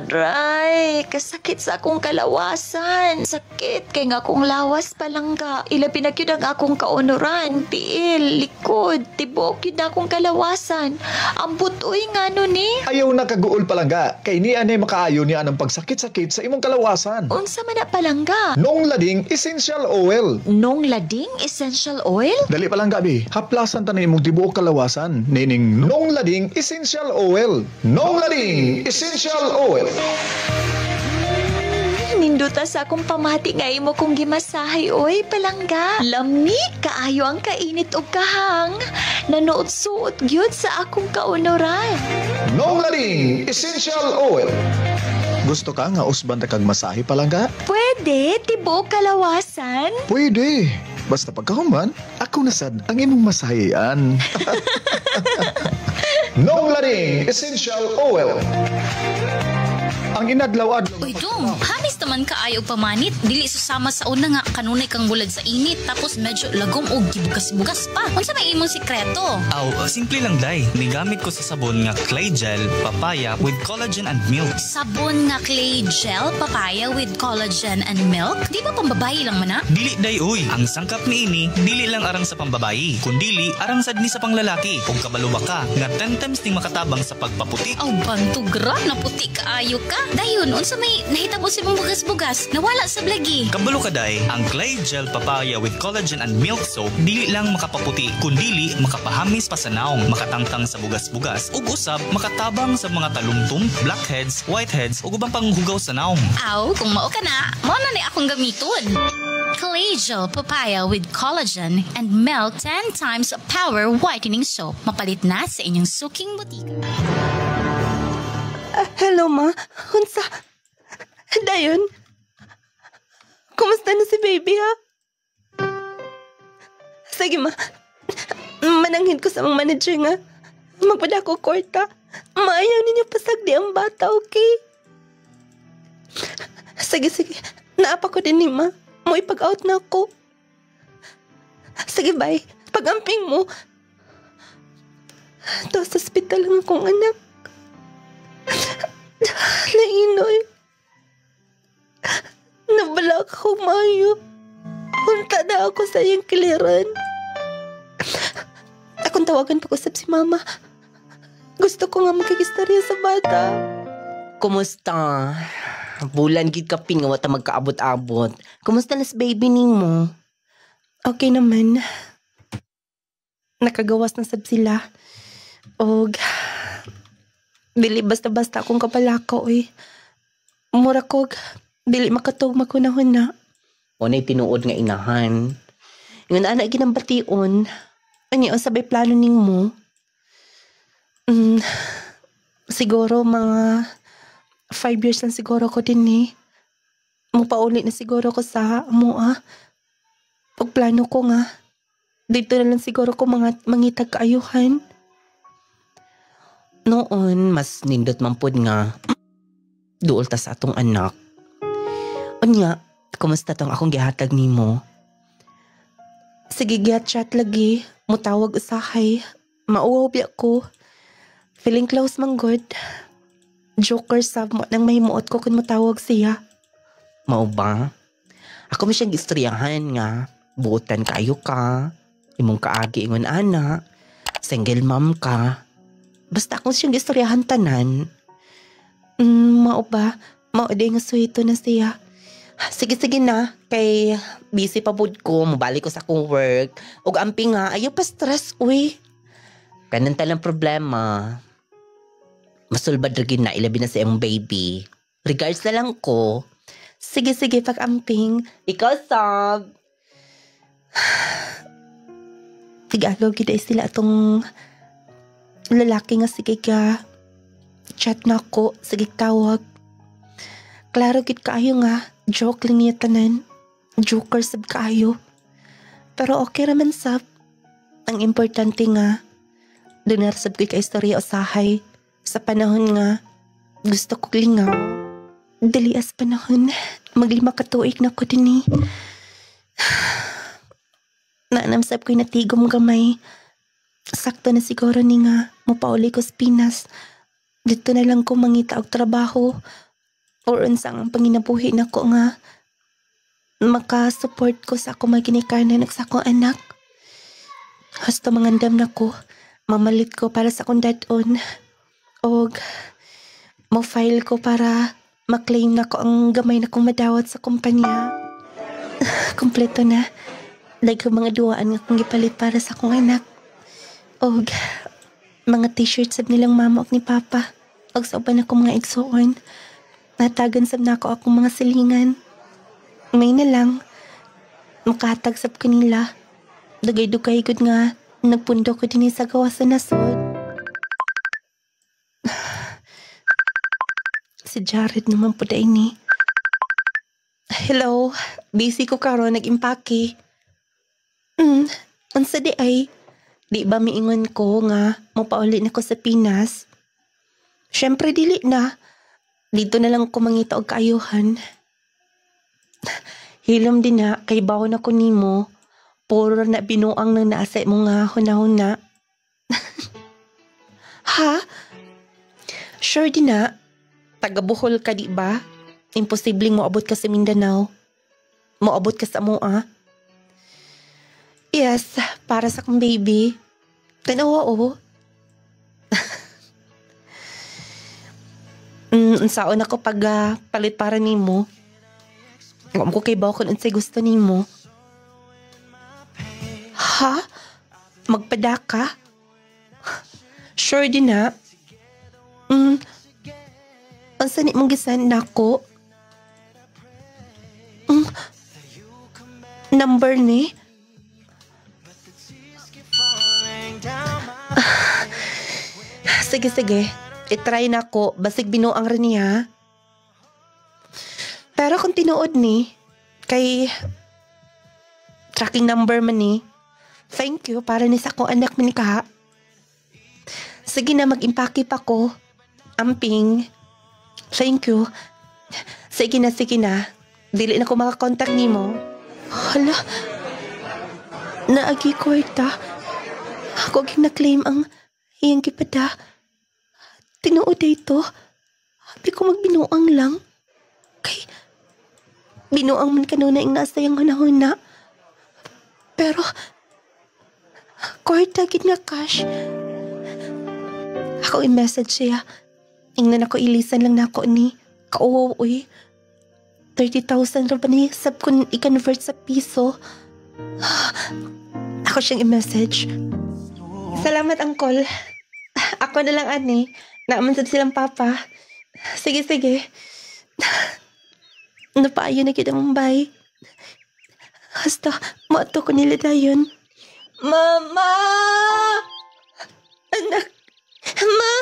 K: Aray, kasakit sa akong kalawasan. Sakit kay nga akong lawas palangga. Ilabi na yun ang akong kaunuran. Tiil, likod, tibok yun na akong kalawasan. Ang butoy nga nun eh.
O: Ayaw na kaguol palangga. Kay ni anay makaayo ni anang pagsakit-sakit sa imong kalawasan.
K: Unsa man na palangga?
O: Nong Lading Essential Oil.
K: Nong Lading Essential Oil?
O: Dali palangga bi. Haplasan ta na imong tibuok kalawasan. Nining Nong Lading Essential Oil. Nong Lading Essential Oil.
K: Ninduta sa akong pamati nga imo kong gimasahay, oy, palangga. Lami, kaayo ang kainit o kahang. Nanood-suot gyud sa akong kaunoran.
O: Nong Lading Essential Oil. Gusto ka nga usban ta kag masahe palangga?
K: Pwede, tibok kalawasan.
O: Pwede. Basta pagkahuman, ako na sad ang imong masahian. Nong Lading Essential Oil. Ang inadlaw-adlaw.
G: Uy, Dong, hamis naman ka ayaw pamanit. Dili susama sa una nga kanunay kang bulad sa init. Tapos medyo lagom o gibugas-bugas pa. Unsa may imong sikreto?
P: Simple lang, Day. Nigamit ko sa sabon nga clay gel, papaya with collagen and milk.
G: Sabon nga clay gel, papaya with collagen and milk? Di ba pambabayi lang man?
P: Dili, Day, uy. Ang sangkap ni ini, dili lang arang sa pambabayi. Kundili, arang sad ni sa panglalaki. Kung kabalo ba ka, nga 10 times ning makatabang sa pagpaputik.
G: Bantugra, naputi kaayo ka. Dayon, unsa may nahitabo si mong bugas-bugas? Nawala sa blagi.
P: Kabalo ka, Day. Ang clay gel papaya with collagen and milk soap, dili lang makapaputi, kundili makapahamis pa sa naong, makatangtang sa bugas-bugas, ug usab makatabang sa mga talumtum, blackheads, whiteheads, ug ubang panghugaw sa naong.
G: Kung mao ka na, mao na ni akong gamiton. Clay gel papaya with collagen and milk 10 times power whitening soap. Mapalit na sa inyong suking butika.
B: Hello, ma. Unsa? Dayon? Kumusta na si baby, ha? Sige, ma. Mananghin ko sa mga manager nga. Magpada ko kwarta. Maayaw ninyo pasagdi ang bata, okay? Sige. Naapa ko din ni ma. Mo ipag-out na ako. Sige, bye. Pag-amping mo. To sa hospital lang akong anak. Nainoy. Nabalak ako, Mayo. Punta na ako sa iyong kiliran. Akong tawagan pag-usap si Mama. Gusto ko nga magkikistorya sa bata.
F: Kumusta? Bulan gid ka pin nga wata magkaabot-abot. Kumusta na si baby nimo?
B: Okay naman. Nakagawas na sab sila. Og dili basta-basta akong kapalakaw eh. Mura kog dili makatugma ko na huna.
F: Unay tinuod nga inahan. Ngan ana ginambation. Ani sabay plano nimo? Siguro mga 5 years lang siguro ko din eh. Mupauli na siguro ko sa mua. Pagplano ko nga. Dito na lang siguro ko mangitag kaayuhan. Noon, mas nindot mampod nga. Duol ta sa atong anak. Unya, kumusta tong akong gihatag nimo? Sige, gihat-chat lagi. Mutawag usahay. Mauwaw biya ko. Feeling close man good. Joker sab mo nang mahimuot ko kung matawag siya. Mao ba? Ako mo siyang istoryahan nga. Buotan kayo ka. Imong kaagi ingon ana. Single mom ka. Basta akong siyang istoryahan tanan. Mao ba? Mao di nga suwito na siya. Sige na. Kay busy pa pud ko. Mabalik ko sa akong work. Ug amping nga. Ayaw pa stress, uy. Kanan talang problema. Masulbad rin na ilabi na sa iyong baby. Regards na lang ko. Sige, pag-amping. Ikaw, Sab. Tigalaw gida sila itong lalaki nga sige ka. Chat na ako. Sige tawag. Klaro gid kaayo nga. Joke lang niya tanan. Joker sab kaayo. Pero okay raman, Sab. Ang importante nga. Doon sab ko ka-istorya usahay. Sa panahon nga, gusto ko lingaw. Dali as panahon, maglima katuig na ko din eh. Naanamsab ko'y natigom gamay. Sakto na siguro ni nga, mupauli ko sa Pinas. Dito na lang ko mangita og trabaho.
B: or unsang ang panginabuhi nako nga maka-support ko sa ako maginikanan sa akong anak. Hasta mangandam nako, mamalit ko para sa akong dad-on. Og mo-file ko para maklaim nako ang gamay na kong madawat sa kumpanya. Kompleto na. Daghang mga duwaan nga kong gipalit para sa akong anak. Og mga t-shirts sab nilang mama og ni papa. Og sa uban ako mga igsoon. Natagan sab na ako akong mga silingan. May na lang. Makahatag sab ko nila. Dugay-dugay gud nga nagpundo ko din sa gawa sa nasod. Si Jared naman po dahil ni. Hello, busy ko karon nag-impake. Unsa di ay? Di ba miingon ko nga mapauli na ko sa Pinas? Syempre dili na. Dito na lang ko mangita og kaayuhan. Hilom din na kay bawon ako nimo. Puro na binuang nang naasa mo nga huna-huna. Ha? Sure din na. Taga-Bohol ka di ba? Imposibleng moabot ka sa Mindanao. Moabot ka sa mua. Yes, para sa kong baby. Tanawa o. Unsaon ako pag palit para nimo. Ngam ko kay bawo kung unsay gusto nimo. Ha? Magpada ka? Sure din na. Unsa ni mong gisan nako? Number ni? Sige. I-try na ko. Basig binuang rin niya. Pero kung tinuod ni, kay tracking number man ni, thank you para ni sa akong anak man ka. Sige na, mag-impake pa ko. Amping. Thank you. Sige na. Dili na ko makakontak ni mo. Hala. Naagi kwarta. Ako gina-claim ang iyang gipada. Tinuod ito. Habi ko magbinuang lang. Kay binuang man kanuna yung nasa yung hunahuna. Pero kwarta gid nga cash. Ako i-message siya. Ingnan ako ilisan lang na ako ni. Kauwaw uy. 30,000 ra ba ni? Sab kung i-convert sa piso. Ako siyang i-message. Salamat, Uncle. Ako na lang, ani. Naaman silang papa. Sige. Napaayo na kita Mumbai. Hasta, maato ko nila dayon. Mama! Anak! Ma!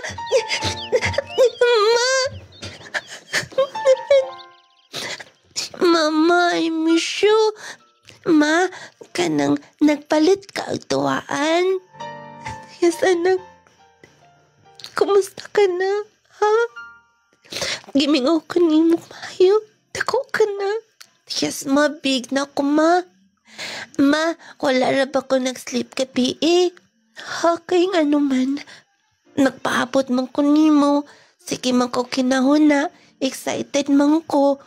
B: Mama, I miss you. Ma, kanang nagpalit ka ang tuwaan. Yes, anak. Kumusta ka na, ha? Gimingaw ka ni mo, Mayo. Dako ka na. Yes, ma, big na ko, ma. Ma, wala na ba ko nag-sleep kapi eh? Ha, kayong ano man. Nagpaabot man ko ni mo. Sige man ko kinahuna. Excited man ko.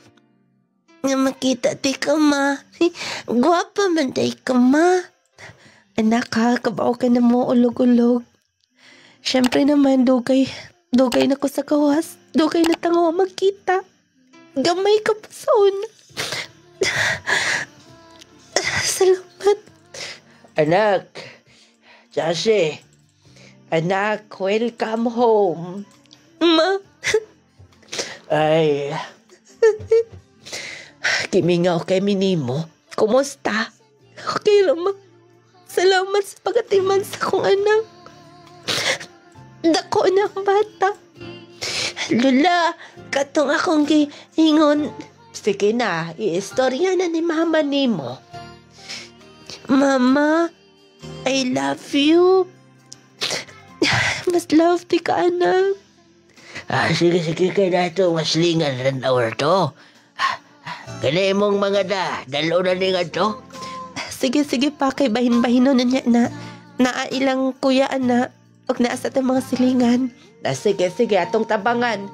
B: Nga makita di ka, ma. Gwapa man day ka, ma. Anak ha, kabaw ka na mo ulog-ulog. Siyempre naman, dugay na ko sa kawas. Dugay na tangaw magkita. Gamay ka pa son. Salamat.
E: Anak, Jase. Anak, welcome home.
B: Ma.
E: Ay. Kimingaw kay Minimo.
B: Kumusta? Okay lang, ma. Salamat sa pagatiman sa akong anak. Dako na ang bata.
E: Lula, katong akong gihingon. Sige na, i-istorya na ni mama nimo.
B: Mama, I love you. Mas love di ka, anak.
E: Sige, kaya na ito, maslingan rin hour to. Ganay mong mga dalo na nga to.
B: Sige pa, kay bahin-bahinon na niya na naailang kuya, anak. Og naa sa itong mga silingan.
E: Sige, atong tabangan.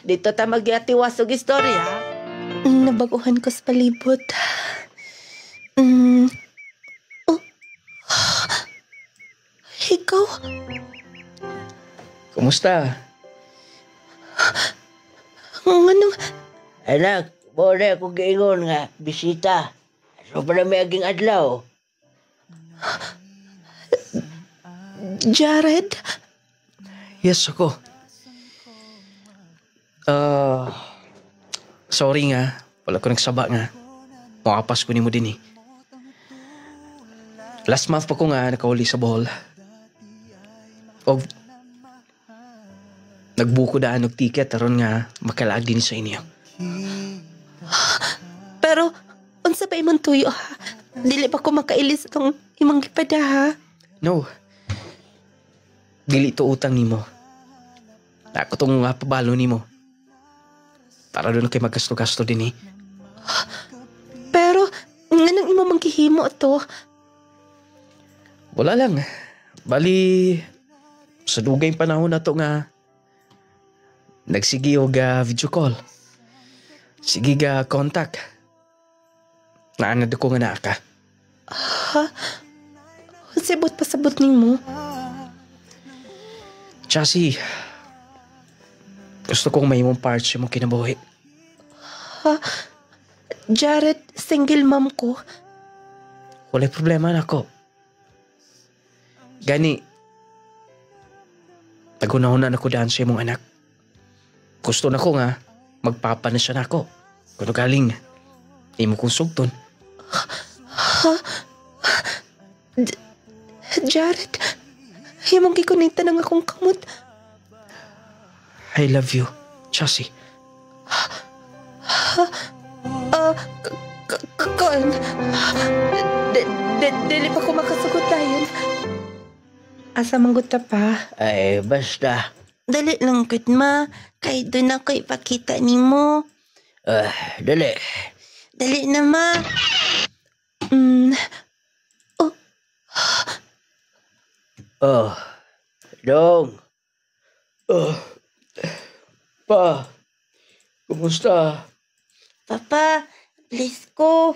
D: Dito ta magyatiwas og istorya.
B: Nabaguhan ko sa palibot. Ikaw?
C: Kumusta?
B: Anong?
E: Anak, muna akong giingon nga, bisita. So para may aging adlaw.
B: Jared?
C: Yes, ako. Sorry nga. Wala ko nagsaba nga. Makapas ko ni mo din eh. Last month pa ko nga nakahuli sa Bohol. O nagbuko daan og ticket aron nga makalaag din sa inyo.
B: Pero, unsa pa imong tuyo ha? Dili pa ko makailis itong imong gipada ha?
C: No. Dili to utang nimo. Ako tong pabalo nimo. Para doon kay magasto-gasto din eh.
B: Pero, nga nang imo manghihimo to?
C: Wala lang. Bali, sa dugay panahon na to nga, nagsige og video call. Sige ga contact. Naanad ko nga naa ka.
B: Ha? Sibot pasabot nimo?
C: Chassis, gusto kong may mong parts yung mong kinabuhi.
B: Ha? Jared, single mom ko.
C: Walay problema na ko. Gani, nagunahon na ko daan sa imong anak. Gusto na ko nga, magpapa na siya na ako. Kung galing, imo kong sugton.
B: Ha? Jared, himong gikunita na nga akong kamot.
C: I love you, Chassis.
B: Kon, dili pa ko makasugot dayon. Asa mangguta pa?
E: Ay, basta.
B: Dali lang kat ma, kay doon ako ipakita nimo.
E: Dali.
B: Dali na ma.
E: Dong.
C: Pa, kumusta?
B: Papa, please ko.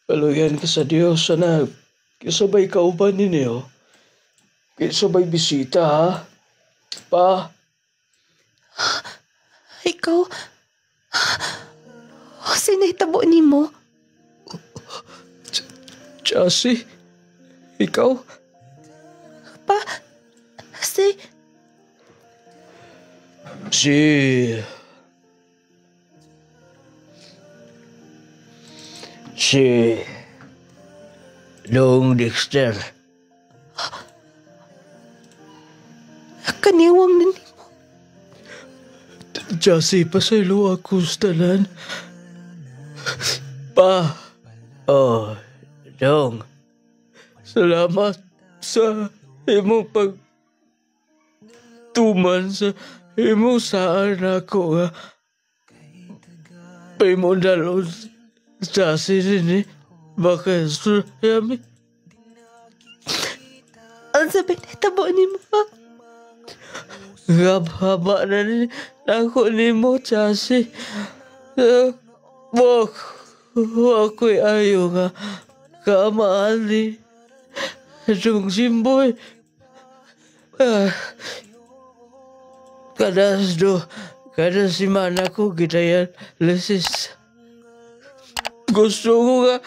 C: Kaluyan ka sa Diyos, anak. Kisabay kauban ninyo. Kisabay bisita, ha? Pa?
B: Ikaw? Sinahitabo nimo?
C: Chassis? Ikaw?
B: Pa? Si
E: Dong Dexter.
B: Kaniwang na nimo.
C: Chassis, pasaylo ako sa tanan. Pa.
E: Dong.
C: Salamat sa imong pagtuman sa imong saan ako nga. Paimong dalon Chassis rin eh. Baka yami.
B: Ang sabi na tabo ni mo pa.
C: Haba na rin ako ni mo, Chassis. Ako'y ayaw nga kamaan ni Dong Simboy. Kada simana ko gitayan lesis. Gusto ko nga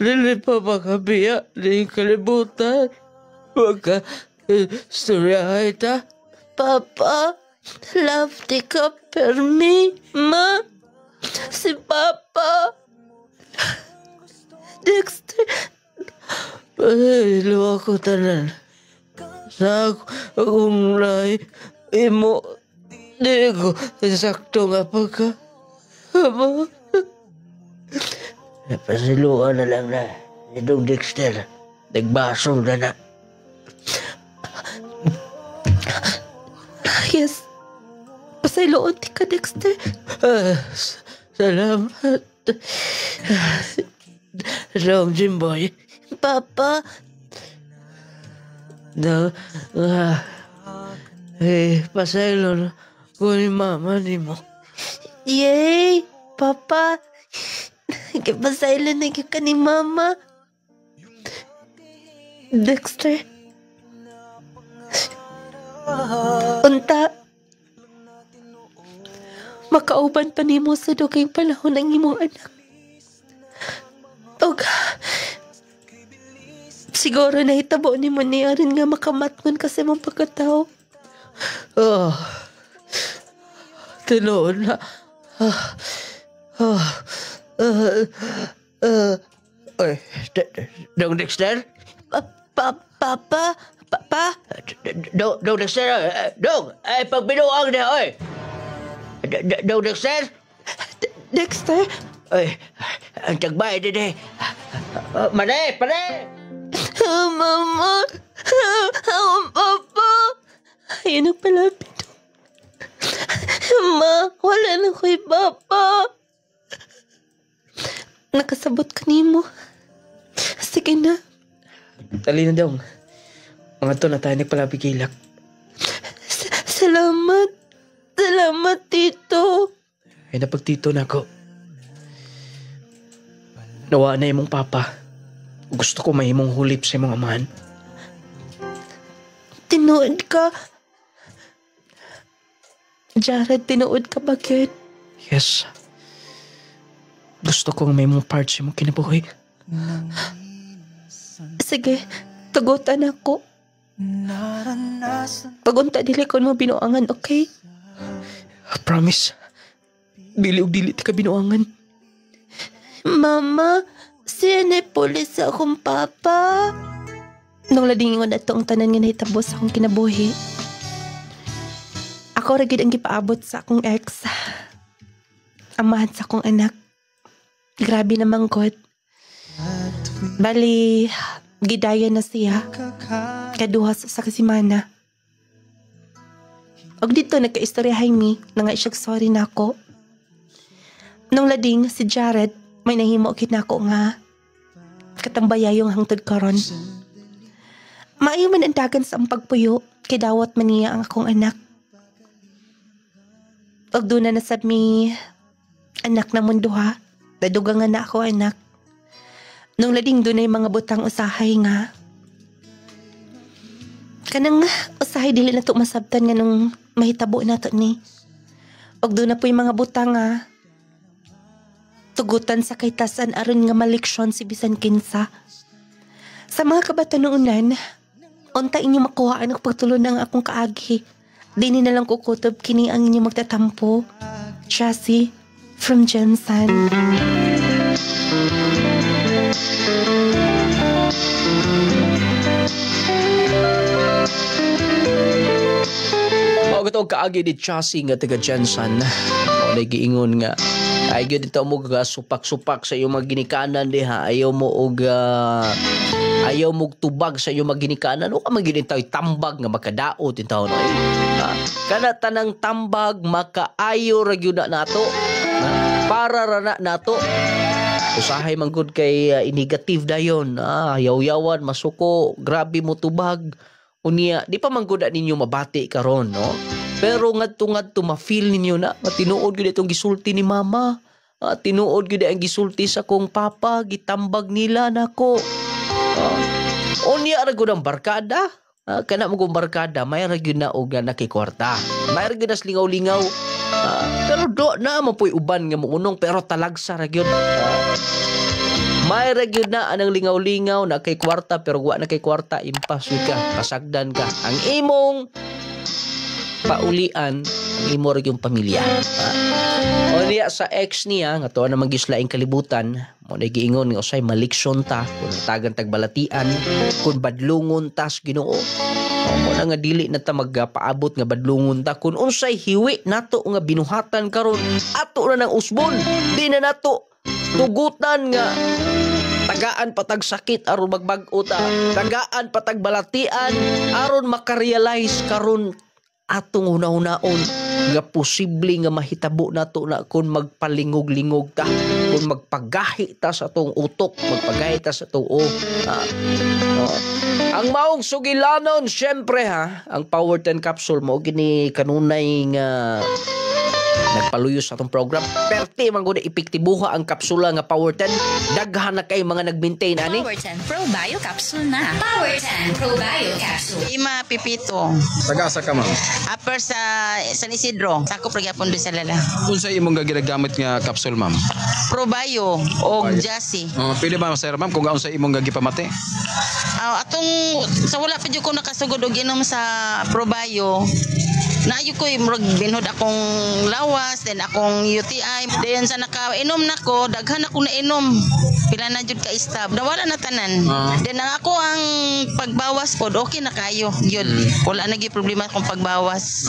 C: lili pa makabiya ni kalibutan. Waka istorya ita.
B: Papa, love di ka per me, ma. Si Papa. Dexter.
C: Pasaylo ako tanan. Sa akong lahi, imo, di ko sakto nga pagka. Ama.
E: Napasiluan na lang na. Itong Dexter. Nagbasong na na.
B: Yes. Pasayloon di ka, Dexter.
C: Salamat. Dong Jimboy.
B: Papa.
C: Pasaylo
D: Kung mama ni mo.
B: Yay! Papa! Nagkipasailan na ka ni Mama. Dexter. Unta. Makauban pa nimo sa dugay panahon ng imong anak. Og siguro nahitabo nimo niya rin nga makamatngon kasi mong pagkatao.
D: Tinuod na. Dong Dexter?
B: Papa?
E: Dong Dexter, Dong, ay pagbinuang na, oy. Dong Dexter?
B: Dexter?
E: Oy, ang tagbay din eh. Mane, pare!
B: Mama! Papa! Ayun ang palapit. Ma, wala na ko'y Papa. Nakasabot ka nimo. Sige na.
D: Dali na Dong. Mga to na tayo nagpalapigilak.
B: Salamat. Salamat, Tito.
D: Ay napagtito na ako. Nawa na imong papa. Gusto ko may imong hulip sa imong amahan.
B: Tinuod ka. Jared, tinuod ka ba, kid?
D: Yes. Gusto kong may mong part sa imong kinabuhi.
B: Sige, tugutan ako. Pagunta dili ko mo binuangan, okay?
D: Promise. Dili og dili ti ka binuangan.
B: Mama, siya na pulis sa akong papa. Nung ladingon ato ang tanan nga nahitabo sa akong kinabuhi. Ako ragid ang gipaabot sa akong ex. Amahan sa akong anak. Grabe naman God. Bali, gidaya na siya. Kaduha sa kasimana. Og dito nagka-istoryahay mi na nga siya sorry na ako. Nung lading si Jared, may nahimo kit na ako nga katambaya yung hangtod karon. Maayo man ang dagan sa ang pagpuyo, kay dawat man niya ang akong anak. Og doon na nasab mi anak na mundo ha. Dadugangan na ako anak. Nung lading doon ay mga butang usahay nga. Kanang usahay dili na to masabtan nga nung mahitabo na to ni. Og doon na po yung mga butang nga tugutan sa kaitasan aron nga maleksyon si bisan kinsa. Sa mga kabatanunan, unta inyo makuha ang pagtulon ng akong kaagi. Dini na lang kukutob kini ang inyo magtatampo. Chassis from Jensen.
C: Mao gito kaagi di Chassis nga taga Jensen. Mao na giingon nga ay gyud dito mo supak-supak sa iyong mga ginikanan diha. Ayaw mo og ayaw mo tubag sa iyong mga ginikanan. O ka maginitaw tambag nga makadaot in taon ay. Kana tanang tambag makaayo ra gyud na nato. Para ra na nato. Usahay man gud kay negative dayon. Yaw-yawan masuko, grabe mo tubag. Unya, di pa man gud ninyo mabati karon, no? Pero ngadto-ngadto ma-feel ninyo na tinuod gyud itong gisulti ni mama. Tinuod gyud ang gisulti sa kong papa, gitambag nila nako. Unya ra gud ang barkada. Kana mo kong barkada, may ra gyud na og nakikwarta. May ra gyud na lingaw-lingaw. Pero do na mo puy uban nga muunong pero talagsa ra gyud. May ra gyud na anang lingaw-lingaw na kay kwarta pero wa na kay kwarta impas ka, pasagdan ka. Ang imong paulian ang imo ra yung pamilya. O niya sa ex niya nga tuwa na magislaing kalibutan, mo na giingon nga usay maliksyon ta kung tagan tagbalatian, kung badlungon tas Ginoo. Mo na nga dili na ta magpaabot nga badlungon ta kung unsay hiwi nato nga binuhatan karon ato na ng usbon. Di na nato tugutan nga tagaan patag sakit aron magbag-o ta, tagaan patag balatian aron makarealize karon atong una-unaon nga posible nga mahitabo nato na kung magpalingog-lingog ta, kung magpagahi ta sa atong utok, magpagahi ta sa atong ang maong sugilanon syempre ang Power 10 capsule mo gini kanunay nga nagpaluyo sa atong program. Perti man gud epektibuha ang kapsula nga Power 10. Daghan na kay mga nag-maintain ani.
G: Power 10 Pro Bio Capsule na. Power 10 Pro Bio Capsule.
J: Ima Pipito.
I: Taga-asa ka, ma'am?
J: Upper sa San Isidro. Sakop ra gyapon sa Lala.
I: Unsa imong ginagamit nga capsule, ma'am?
J: Pro Bio o Jassy.
I: Pili ba sir, ma'am, kung unsa imong gipamati?
J: Atong sa wala pa jud ko nakasugod og inom sa Pro Bio. Naayo ko murag binhod akong lawas, then akong UTI. Then sa nakainom nako, daghan ako na inom. Pila na jud ka istab. Nawala na tanan. Then ang ako ang pagbawas pod, okay na kayo. Yun. Wala na gyud problema akong pagbawas.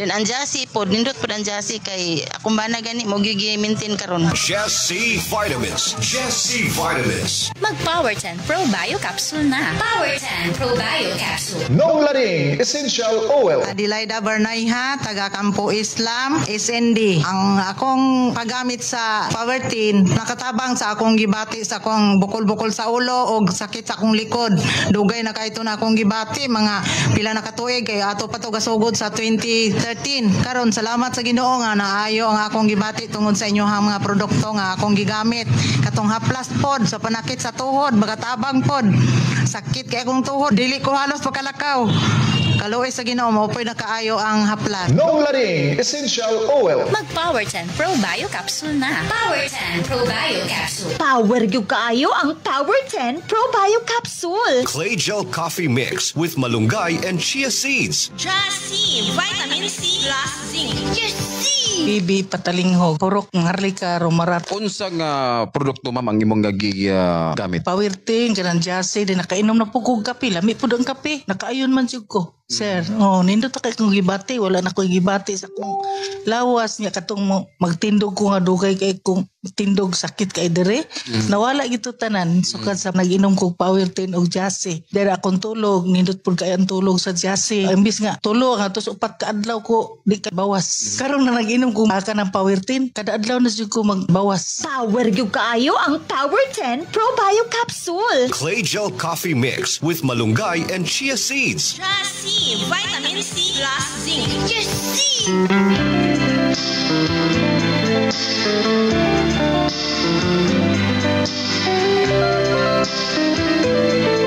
J: Then ang Jassy pod, nindot pod ang Jassy kay akong bana gani mo gyud gi-maintain karon.
H: Jassy Vitamins. Jassy Vitamins.
G: Mag Power 10 Pro Bio Capsule na. Power 10 Pro Bio Capsule.
O: Nong Lading Essential Oil.
Q: Adelaida Bernayha, taga Campo Islam, SND. Ang akong paggamit sa Power 10, nakatabang sa akong gibati sa akong bukol-bukol sa ulo o sakit sa akong likod. Dugay na kaito na akong gibati, mga pila na katuig kay ato pa to gasugod sa 2013. Karon salamat sa Ginoo nga naayo ang akong gibati tungod sa inyohang mga produkto nga akong gigamit. Katong haplas pod sa panakit sa tuhod, magatabang pod. Sakit kay akong tuhod, dili ko halos pakalakaw. Kaluoy sa Ginoo mo pwede na kaayo ang haplas.
O: Nong Lading Essential Oil.
G: Mag Power 10 Pro Bio Capsule na. Power 10 Pro Bio Capsule.
R: Power gyud kaayo ang Power 10 Pro Bio Capsule.
H: Clay Gel Coffee Mix with malunggay and chia seeds.
G: Jassy Vitamin C plus Zinc.
Q: Bibi patalingho, purok ngarlika romarat.
I: Unsa nga produkto, ma'am, ang imong gamit?
Q: Power 10 kanang Jassy din nakainom na pug og kape, lami pud ang kape. Nakaayon man jud ko. Sir, nindot kay kong gibati, wala na ko gibati sa kong lawas niya katong magtindog ko nga dugay kay kong tindog sakit kay dire. Nawala gito tanan sukad sa nag-inom ko Power 10 og Jassy. Dira akong tulog, nindot pud kay ang tulog sa Jassy. Imbis nga tulog nga tos upat ka adlaw ko di ka bawas. Karon na nag-inom ko ka ng Power 10, kada adlaw na jud ko magbawas.
R: Power gyud kaayo ang Power 10 Pro Bio Capsule.
H: Clay Gel Coffee Mix with malunggay and chia seeds.
G: Jassy Vitamin C plus Zinc. Jassy.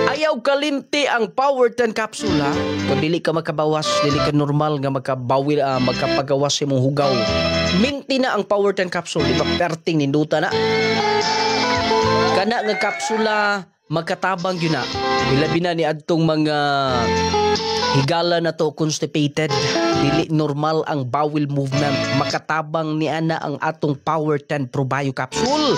C: Ayaw kalimti ang Power 10 capsule kung dili ka makabawas, dili ka normal nga magkapagawas sa imong hugaw. Minti na ang Power 10 capsule, di ba perting ninduta na. Kana nga kapsula magkatabang yun na. Ilabi na ni adtong mga higala na to constipated, dili normal ang bowel movement, makatabang ni ana ang atong Power 10 Pro Bio Capsule.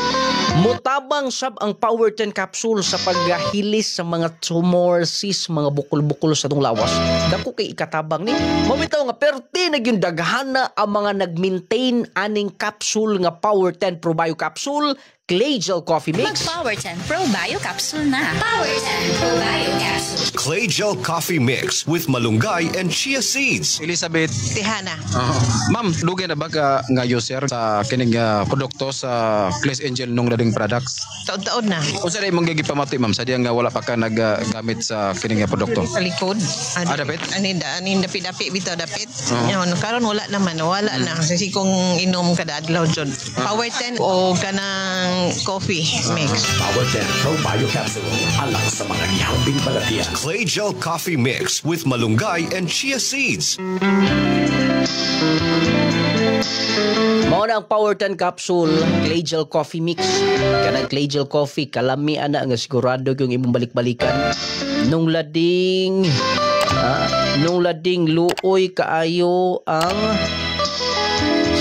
C: Mutabang sab ang Power 10 Capsule sa paghilis sa mga tumor, cyst, mga bukol-bukol sa atong lawas. Dako kay ikatabang ni. Mabitaw nga perti nagyung daghana ang mga nag-maintain aning capsule nga Power 10 Pro Bio Capsule. Clay Gel Coffee Mix.
G: Mag Power 10 Pro Bio Capsule na. Power 10 Pro Bio Capsule.
H: Clay Gel Coffee Mix with malunggay and chia seeds.
I: Elizabeth
J: Tihana.
I: Ma'am, dugay na ba ka nga user sa kining produkto sa Clays Angel Nong Lading products?
J: Taon-taon na.
I: Unsa na imong gigipamati, ma'am, sa diyang nga wala pa ka naggamit sa kining produkto?
J: Sa likod.
I: Dapit?
J: Anin dapit bitaw dapit. Yon karon wala naman, wala na. Kasi kung inom kada adlaw jud. Power 10 o kanang coffee mix.
A: Power 10 Pro Bio Capsule. Alak sa mga gihambing balatian.
H: Clay Gel Coffee Mix with malunggay and chia seeds.
C: Mao na ang Power 10 Capsule, Clay Gel Coffee Mix. Kanang Clay Gel Coffee, kalami ana nga sigurado yung imong balik-balikan. Nung lading luoy kaayo ang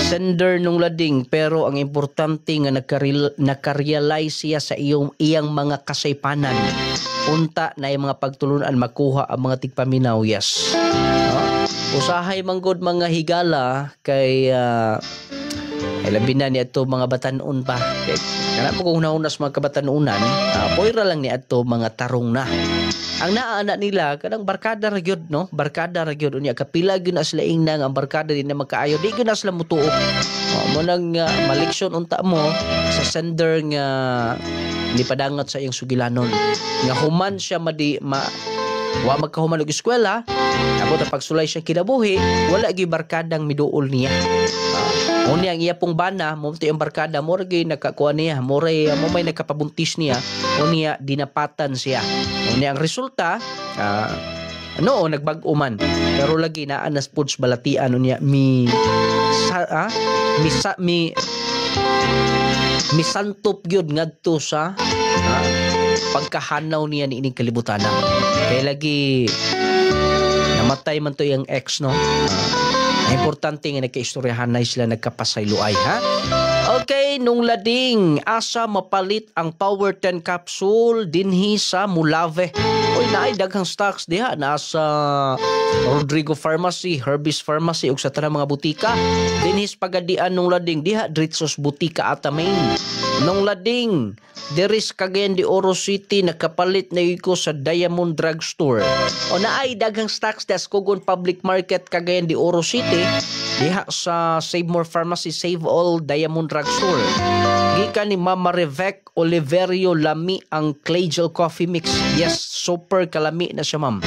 C: sender nung lading, pero ang importante nga nakarealize siya sa iyang mga kasaypanan. Unta na yung mga pagtulunan makuha ang mga tigpaminaw, yes. Usahay manggod mga higala kay labi na ni ato mga batanon pa. Kaya mo kung nahunas mga kabatanunan, poira lang ni ato mga tarong na. ang naana nila kanang barkada ra gyud no, barkada ra gyud unya kapila gyud na sila ingna ang barkada din na magkaayo di gyud na sila mutuo. Mo nang maleksyon unta mo sa sender nga nipadangat sa iyang sugilanon nga human siya wa magkahuman og eskwela abot ang pagsulay siya kinabuhi wala gyud barkadang miduol niya. Unya ang iya pong bana mo ang barkada mo gyud nakakuha niya mo may nakapabuntis niya unya dinapatan siya. Unya ang resulta nagbag-o man pero lagi naa na sports balatian unya misantop gyud ngadto sa pagkahanaw niya ni ining kalibutan. Kaya lagi namatay man to yung ex no. Importante nga nagkaistoryahan na sila nagkapasayloay ha. Okay, nung lading asa mapalit ang Power 10 capsule dinhi sa Mulave. Oy naay daghang stocks diha nasa Rodrigo Pharmacy, Herbies Pharmacy ug sa tanang mga butika. Dinhi sa Pagadian nung lading diha diretsos butika ata main. Nung lading Deris Cagayan de Oro City nakapalit na ko sa Diamond Drugstore. O naay daghang stocks das Kugon Public Market Cagayan de Oro City diha sa Save More Pharmacy, Save All Diamond Drugstore. Gikan ni Mama Revec Oliverio lami ang Clay Gel Coffee Mix. Yes, super kalami na siya ma'am.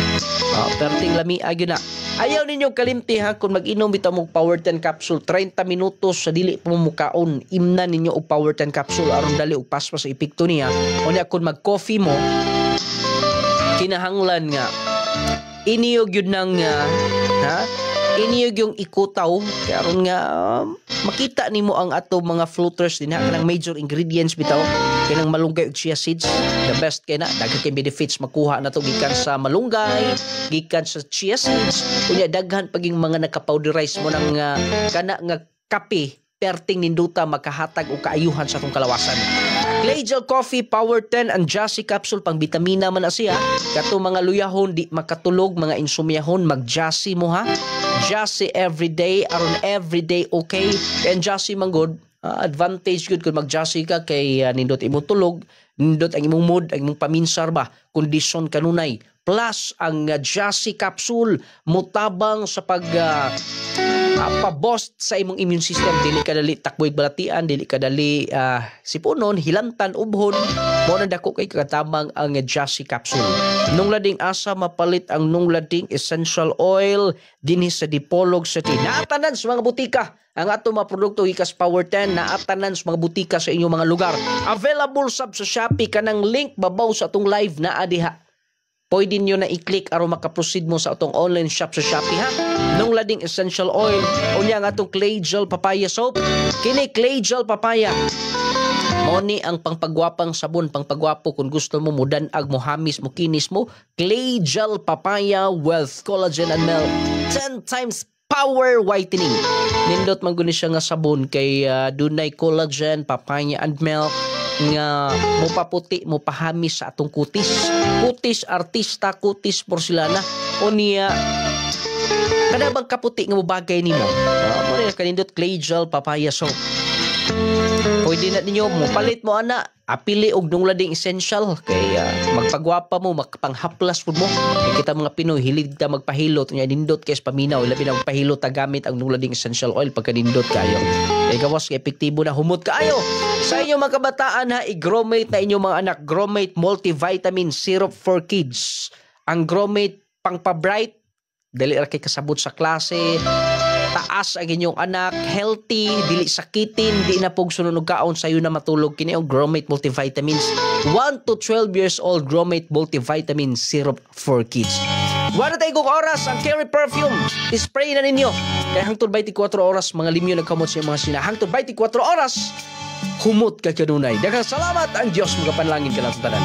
C: Perting lami agyo na. Ayaw ninyo kalimti ha kung mag-inom bitaw mo Power 10 capsule 30 minutos sa dili pumukaon imna ninyo og Power 10 capsule aron dali og paspas sa epekto niya. Unya kung mag-coffee mo kinahanglan nga iniyog yun nang iniyog yung ikutaw kaya aron nga makita nimo ang ato mga floaters din ha kanang major ingredients bitaw kanang malunggay ug chia seeds the best kay na daghan kay benefits makuha na to gikan sa malunggay gikan sa chia seeds unya daghan paging mga naka-powderize mo ng kana nga kape perting ninduta makahatag og kaayuhan sa atong kalawasan. Clay Gel Coffee Power 10 and Jassy Capsule pang bitamina man na siya kato mga luyahon di makatulog mga insomyahon mag-Jassy mo ha. Jassy everyday aron everyday okay and Jassy manggod advantage good kung mag-Jassy ka kay nindot imong tulog nindot ang imong mood ang imong paminsar ba kondisyon kanunay plus ang Jassy Capsule mutabang sa pa-boost sa imong immune system dili ka dali takboy balatian dili ka dali sipunon hilantan ubhon mo na dako kay katamang ang Jassy Capsule. Nung lading asa mapalit ang nung lading essential oil dinhi sa Dipolog City naatanan sa mga butika ang ato mga produkto ikas Power 10 naatanan sa mga butika sa inyong mga lugar. Available sa Shopee kanang link babaw sa atong live na adiha. Pwede nyo na i-click aron makaproceed mo sa atong online shop sa Shopee ha. Nung lading essential oil unya nga atong Clay Gel Papaya soap. Kini Clay Gel Papaya moni ang pangpagwapang sabon pangpagwapo kung gusto mo mudanag mo hamis mo kinis mo Clay Gel Papaya Wealth Collagen and Milk 10 times power whitening. Nindot man guni siya nga sabon kay dunay collagen, papaya and milk nga mopaputi mopahamis sa atong kutis artista kutis porselana o niya kada bang kaputi nga mobagay nimo mo na kanindot Clay Gel Papaya soap. Pwede na ninyo mo palit mo ana apili og nung lading essential kay magpagwapa mo magpanghaplas pud mo kay kita mga Pinoy hilig ta magpahilot unya nindot kay paminaw labi na magpahilot ta gamit ang nung lading essential oil pagka nindot kayo kay gawas kay epektibo na humot kaayo sa inyo mga kabataan ha i-Gromate na inyong mga anak Gromate multivitamin syrup for kids ang Gromate pang pa-bright dali ra kay kasabot sa klase taas ang inyong anak, healthy, dili sakitin, di na pog sununog kaon sayo na matulog kini og Gromate multivitamins. 1 to 12 years old Gromate multivitamin syrup for kids. Wala tayo kong oras ang Kerry Perfume. Spray na ninyo. Kaya hangtod 24 oras mga limyo nagkamot sa mga sina. Hangtod 24 oras humot ka kanunay. Daghang salamat ang Dios mga panlangin ka lang sa tanan.